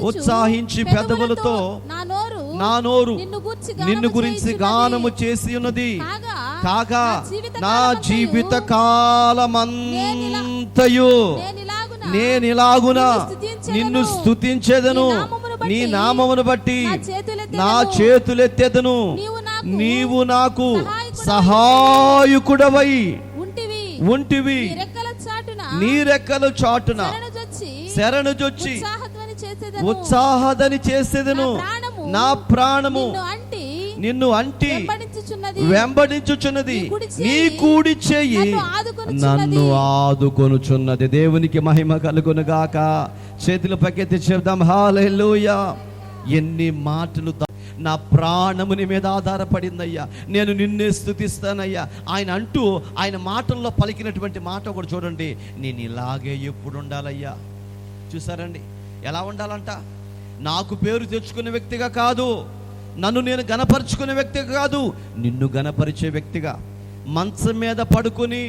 ఉత్సాహించి పెదవులతో నా నోరు నిన్ను గురించి గానము చేసి ఉన్నది. కాగా నా జీవిత కాలమంతయు నేనిలాగున నిన్ను స్తుతించెదను, నీ నామమును బట్టి నా చేతులెత్తెదను. నీవు నాకు సహాయకుడవై ఉంటివి, నీ రెక్కల చాటున శరణుజొచ్చి ఉత్సాహదని చేసేదను. నా ప్రాణము నిన్ను అంటి వెంబడించుచున్నది, నీ కూడి చెయ్యి నన్ను ఆదుకొనుచున్నది. దేవునికి మహిమ కలుగును గాక. చేతుల పైకెత్తి చెప్దాం హల్లెలూయా. ఎన్ని మాటలు! నా ప్రాణము నీ మీద ఆధారపడిందయ్యా, నేను నిన్నే స్తుతిస్తానయ్యా. ఆయన మాటల్లో పలికినటువంటి మాట ఒకటి చూడండి, నేను ఇలాగే ఎప్పుడు ఉండాలయ్యా. చూసారండి ఎలా ఉండాలంట? నాకు పేరు తెచ్చుకునే వ్యక్తిగా కాదు, నన్ను నేను గణపరుచుకునే వ్యక్తిగా కాదు, నిన్ను గణపరిచే వ్యక్తిగా. మంచం మీద పడుకొని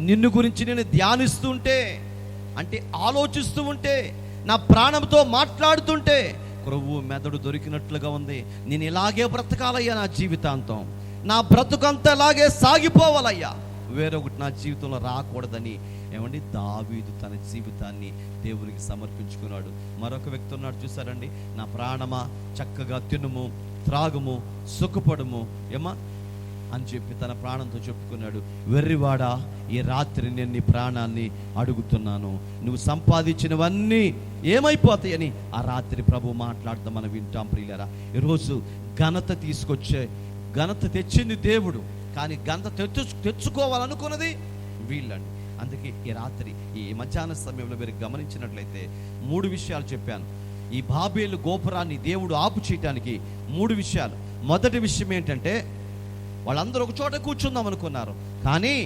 నిన్ను గురించి నేను ధ్యానిస్తుంటే, అంటే ఆలోచిస్తూ ఉంటే, నా ప్రాణంతో మాట్లాడుతుంటే క్రొవ్వు మెదడు దొరికినట్లుగా ఉంది. నేను ఇలాగే బ్రతకాలయ్యా, నా జీవితాంతం నా బ్రతుకంతా ఇలాగే సాగిపోవాలయ్యా, వేరొకటి నా జీవితంలో రాకూడదని ఏమండి దావీదు తన జీవితాన్ని దేవునికి సమర్పించుకున్నాడు. మరొక వ్యక్తి ఉన్నాడు చూసారండి, నా ప్రాణమా చక్కగా తినుము, త్రాగుము, సుఖపడుము ఏమా అని చెప్పి తన ప్రాణంతో చెప్పుకున్నాడు. వెర్రివాడా, ఈ రాత్రి నేను నీ ప్రాణాన్ని అడుగుతున్నాను, నువ్వు సంపాదించినవన్నీ ఏమైపోతాయని ఆ రాత్రి ప్రభు మాట్లాడతాం మనం వింటాం. ప్రియులారా, ఈరోజు ఘనత తెచ్చింది దేవుడు, కానీ ఘనత తెచ్చుకోవాలనుకున్నది వీళ్ళండి. అందుకే ఈ రాత్రి ఈ మధ్యాహ్న సమయంలో మీరు గమనించినట్లయితే 3 విషయాలు చెప్పాను. ఈ బాబేలు గోపురాన్ని దేవుడు ఆపు చేయటానికి 3 విషయాలు. మొదటి విషయం ఏంటంటే వాళ్ళందరూ ఒక చోట కూర్చుందాం అనుకున్నారు, కానీ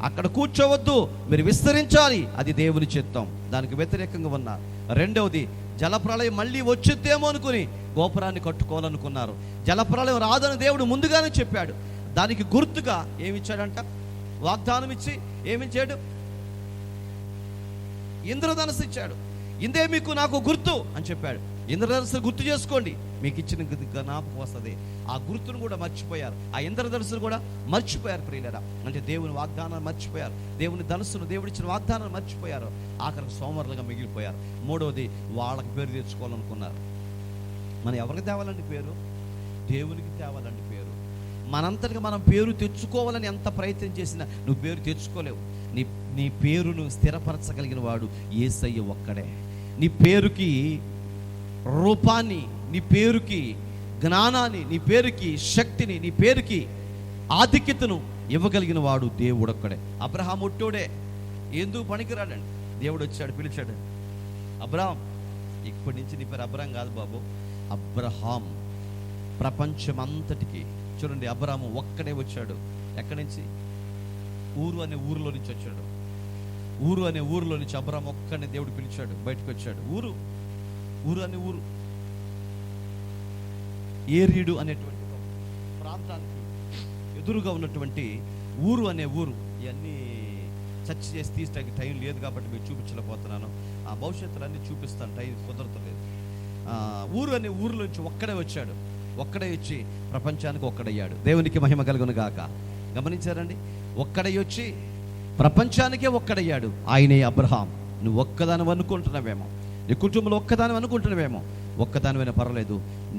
అక్కడ కూర్చోవద్దు, మీరు విస్తరించాలి, అది దేవుని చిత్తం. దానికి వ్యతిరేకంగా ఉన్నారు. రెండవది, జలప్రళయం మళ్ళీ వచ్చిద్దేమో అనుకుని గోపురాన్ని కట్టుకోవాలనుకున్నారు. జలప్రళయం రాదని దేవుడు ముందుగానే చెప్పాడు. దానికి గుర్తుగా ఏమిచ్చాడంట? వాగ్దానం ఇచ్చి ఏమిచ్చాడు? ఇంద్రధనుస్సు ఇచ్చాడు. ఇందే మీకు నాకు గుర్తు అని చెప్పాడు. ఇంద్రధనుస్సు గుర్తు చేసుకోండి, మీకు ఇచ్చిన జ్ఞాపకం వస్తుంది. ఆ గుర్తును కూడా మర్చిపోయారు, ఆ ఇంద్రధనుస్సును కూడా మర్చిపోయారు ప్రియులారా. అంటే దేవుని వాగ్దానాన్ని మర్చిపోయారు, దేవుని ధనుస్సును, దేవుడిచ్చిన వాగ్దానాన్ని మర్చిపోయారు. ఆఖరికి సోమరులుగా మిగిలిపోయారు. మూడవది, వాళ్ళకి పేరు తెచ్చుకోవాలనుకున్నారు. మనం ఎవరికి తేవాలండి పేరు? దేవునికి తేవాలండి పేరు. మనంతటిగా మనం పేరు తెచ్చుకోవాలని ఎంత ప్రయత్నం చేసినా నువ్వు పేరు తెచ్చుకోలేవు. నీ పేరును స్థిరపరచగలిగిన వాడు యేసయ్య ఒక్కడే. నీ పేరుకి రూపాన్ని, నీ పేరుకి జ్ఞానాన్ని, నీ పేరుకి శక్తిని, నీ పేరుకి ఆధిక్యతను ఇవ్వగలిగిన వాడు దేవుడు ఒక్కడే. అబ్రహాం ఒట్టోడే, ఎందుకు పనికిరాడండి. దేవుడు వచ్చాడు, పిలిచాడు, అబ్రహాం, ఇప్పటి నుంచి నీ పేరు అబ్రహాం కాదు బాబు, అబ్రహాం. ప్రపంచమంతటికి చూడండి, అబ్రహాము ఒక్కడే వచ్చాడు. ఎక్కడి నుంచి? ఊరు అనే ఊరిలో నుంచి వచ్చాడు. ఊరు అనే ఊరిలో నుంచి అబ్రహాం ఒక్కడిని దేవుడు పిలిచాడు, బయటకు వచ్చాడు. ఊరు అనే ఊరు, ఏరీడు అనేటువంటి ప్రాంతానికి ఎదురుగా ఉన్నటువంటి ఊరు అనే ఊరు. ఇవన్నీ చర్చ చేసి తీసడానికి టైం లేదు కాబట్టి మీరు చూపించలేకపోతున్నాను. ఆ భవిష్యత్తులో అన్నీ చూపిస్తాను, టైం కుదరతలేదు. ఊరు అనే ఊరిలో నుంచి ఒక్కడే వచ్చాడు. ఒక్కడే వచ్చి ప్రపంచానికి ఒక్కడయ్యాడు. దేవునికి మహిమ కలుగును గాక. గమనించారండి? ఒక్కడే వచ్చి ప్రపంచానికే ఒక్కడయ్యాడు. ఆయనే అబ్రహాం. నువ్వు ఒక్కదాని అనుకుంటున్నావేమో, నీ కుటుంబంలో ఒక్కదాని అనుకుంటున్నావేమో, ఒక్కదానివైనా పర్వాలేదు,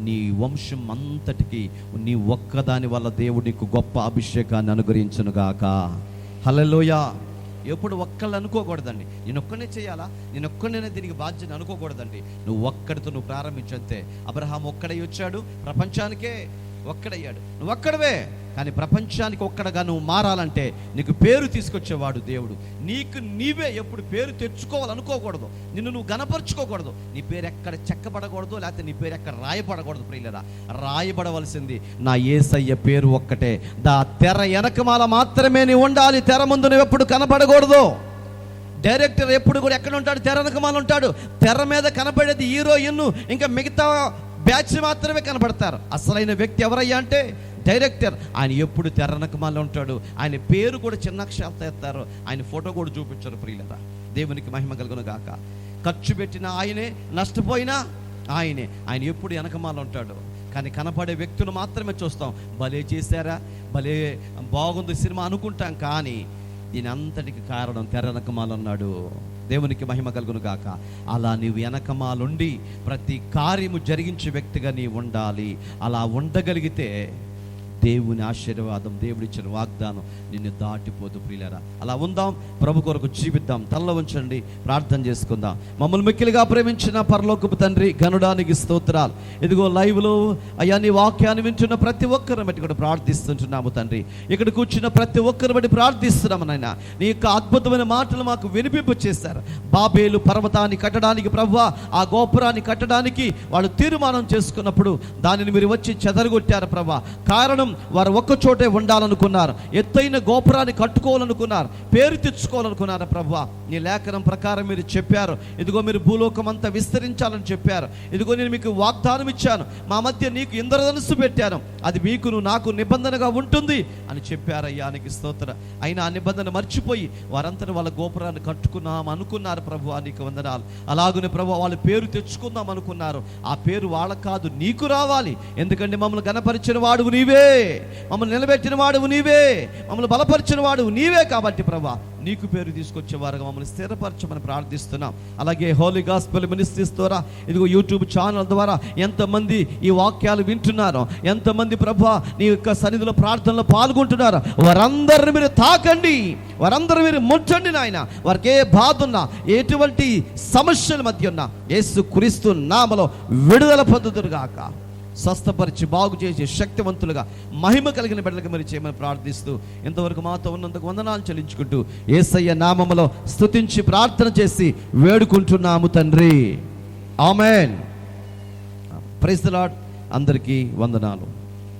నీ వంశం అంతటికి నీ ఒక్కదాని వల్ల దేవుడు నీకు గొప్ప అభిషేకాన్ని అనుగ్రహించును గాక. హల్లెలూయా. ఎప్పుడు ఒక్కళ్ళు అనుకోకూడదండి, నేను ఒక్కనే చేయాలా, నేను ఒక్కనే దీనికి బాధ్యత అనుకోకూడదండి. నువ్వు ఒక్కడితో నువ్వు ప్రారంభించంతే. అబ్రహాం ఒక్కడై వచ్చాడు, ప్రపంచానికే ఒక్కడయ్యాడు. నువ్వు ఒక్కడవే, కానీ ప్రపంచానికి ఒక్కడగా నువ్వు మారాలంటే నీకు పేరు తీసుకొచ్చేవాడు దేవుడు. నీకు నీవే ఎప్పుడు పేరు తెచ్చుకోవాలనుకోకూడదు, నిన్ను నువ్వు గణపరచుకోకూడదు. నీ పేరు ఎక్కడ చెక్కబడకూడదు, లేకపోతే నీ పేరు ఎక్కడ రాయబడకూడదు. ప్రియులరా, రాయబడవలసింది నా యేసయ్య పేరు ఒక్కటే. తెర వెనకమాల మాత్రమే నీ ఉండాలి, తెర ముందు నువ్వు ఎప్పుడు కనబడకూడదు. డైరెక్టర్ ఎప్పుడు కూడా ఎక్కడ ఉంటాడు? తెర వెనకమాల ఉంటాడు. తెర మీద కనబడేది హీరోయిన్, ఇంకా మిగతా బ్యాచ్ మాత్రమే కనబడతారు. అసలైన వ్యక్తి ఎవరయ్యా అంటే డైరెక్టర్. ఆయన ఎప్పుడు తెర వెనకమాల ఉంటాడు. ఆయన పేరు కూడా చిన్న అక్షరాలతో ఎత్తారు, ఆయన ఫోటో కూడా చూపించారు. ప్రియులరా, దేవునికి మహిమ కలుగును గాక. ఖర్చు పెట్టిన ఆయనే, నష్టపోయినా ఆయనే. ఆయన ఎప్పుడు వెనకమాల ఉంటాడు, కానీ కనపడే వ్యక్తులు మాత్రమే చూస్తాం. భలే చేశారా, భలే బాగుంది సినిమా అనుకుంటాం, కానీ దీని అంతటికి కారణం తెర వెనకమాల ఉన్నాడు. దేవునికి మహిమ కలుగును గాక. అలా నీవు వెనకమాలుండి ప్రతి కార్యము జరిగించే వ్యక్తిగా నీవు ఉండాలి. అలా ఉండగలిగితే దేవుని ఆశీర్వాదం, దేవుడిచ్చిన వాగ్దానం నిన్ను దాటిపోదు. ప్రియులారా, అలా ఉందాం, ప్రభు కొరకు జీవిద్దాం. తలలో ఉంచండి, ప్రార్థన చేసుకుందాం. మమ్మల్ని మిక్కిలిగా ప్రేమించిన పరలోకపు తండ్రి, ఘనుడానికి స్తోత్రాలు. ఇదిగో లైవ్లో అయ్యా నీ వాక్యాన్ని వింటున్న ప్రతి ఒక్కరిని బట్టి కూడా ప్రార్థిస్తుంటున్నాము తండ్రి. ఇక్కడ కూర్చున్న ప్రతి ఒక్కరిని బట్టి ప్రార్థిస్తున్నాము నాయన. నీ యొక్క అద్భుతమైన మాటలు మాకు వినిపింప చేశారు. బాబేలు పర్వతాన్ని కట్టడానికి ప్రభువా, ఆ గోపురాన్ని కట్టడానికి వాళ్ళు తీర్మానం చేసుకున్నప్పుడు దానిని మీరు వచ్చి చెదరగొట్టారు ప్రభువా. కారణం, వారు ఒక్క చోటే ఉండాలనుకున్నారు, ఎత్తైన గోపురాన్ని కట్టుకోవాలనుకున్నారు, పేరు తెచ్చుకోవాలనుకున్నారు. ప్రభువా, నీ లేఖనం ప్రకారం మీరు చెప్పారు, ఇదిగో మీరు భూలోకం అంతా విస్తరించాలని చెప్పారు. ఇదిగో నేను మీకు వాగ్దానం ఇచ్చాను, మా మధ్య నీకు ఇంద్రధనుస్సు పెట్టాను, అది మీకును నాకు నిబంధనగా ఉంటుంది అని చెప్పారయ్యా. నీకు స్తోత్రం. అయినా ఆ నిబంధన మర్చిపోయి వారంతా వాళ్ళ గోపురాన్ని కట్టుకున్నాం అనుకున్నారు. ప్రభువా, నీకు వందనాలు. అలాగనే ప్రభువా, వాళ్ళు పేరు తెచ్చుకుందాం అనుకున్నారు. ఆ పేరు వాళ్ళకు కాదు, నీకు రావాలి. ఎందుకంటే మమ్మల్ని గణపరిచిన వాడువు నీవే, మమ్మల్ని నిలబెట్టిన వాడువు నీవే, మమ్మల్ని బలపరిచిన వాడువు నీవే. కాబట్టి ప్రభా, నీకు పేరు తీసుకొచ్చేవారుగా మమ్మల్ని స్థిరపరచమని ప్రార్థిస్తున్నాం. అలాగే హోలీ గాస్పెల్ మినిస్ట్రీస్ ద్వారా, ఇదిగో యూట్యూబ్ ఛానల్ ద్వారా ఎంతమంది ఈ వాక్యాలు వింటున్నారో, ఎంతమంది ప్రభా నీ యొక్క సన్నిధిలో ప్రార్థనలో పాల్గొంటున్నారో, వారందరిని మీరు తాకండి, వారందరూ మీరు ముట్టండి నాయన. వారికి ఏ బాధ ఉన్నా, ఎటువంటి సమస్యల మధ్య ఉన్నా, యేసు క్రీస్తు నామములో విడుదల పొందుదురుగాక. స్వస్థపరిచి బాగు చేసి శక్తివంతులుగా మహిమ కలిగిన బిడ్డలకు మరి చేయమని ప్రార్థిస్తూ, ఇంతవరకు మాతో ఉన్నందుకు వందనాలు చెల్లించుకుంటూ యేసయ్య నామములో స్తుతించి ప్రార్థన చేసి వేడుకుంటున్నాము తండ్రి. ఆమేన్. Praise the lord. అందరికీ వందనాలు.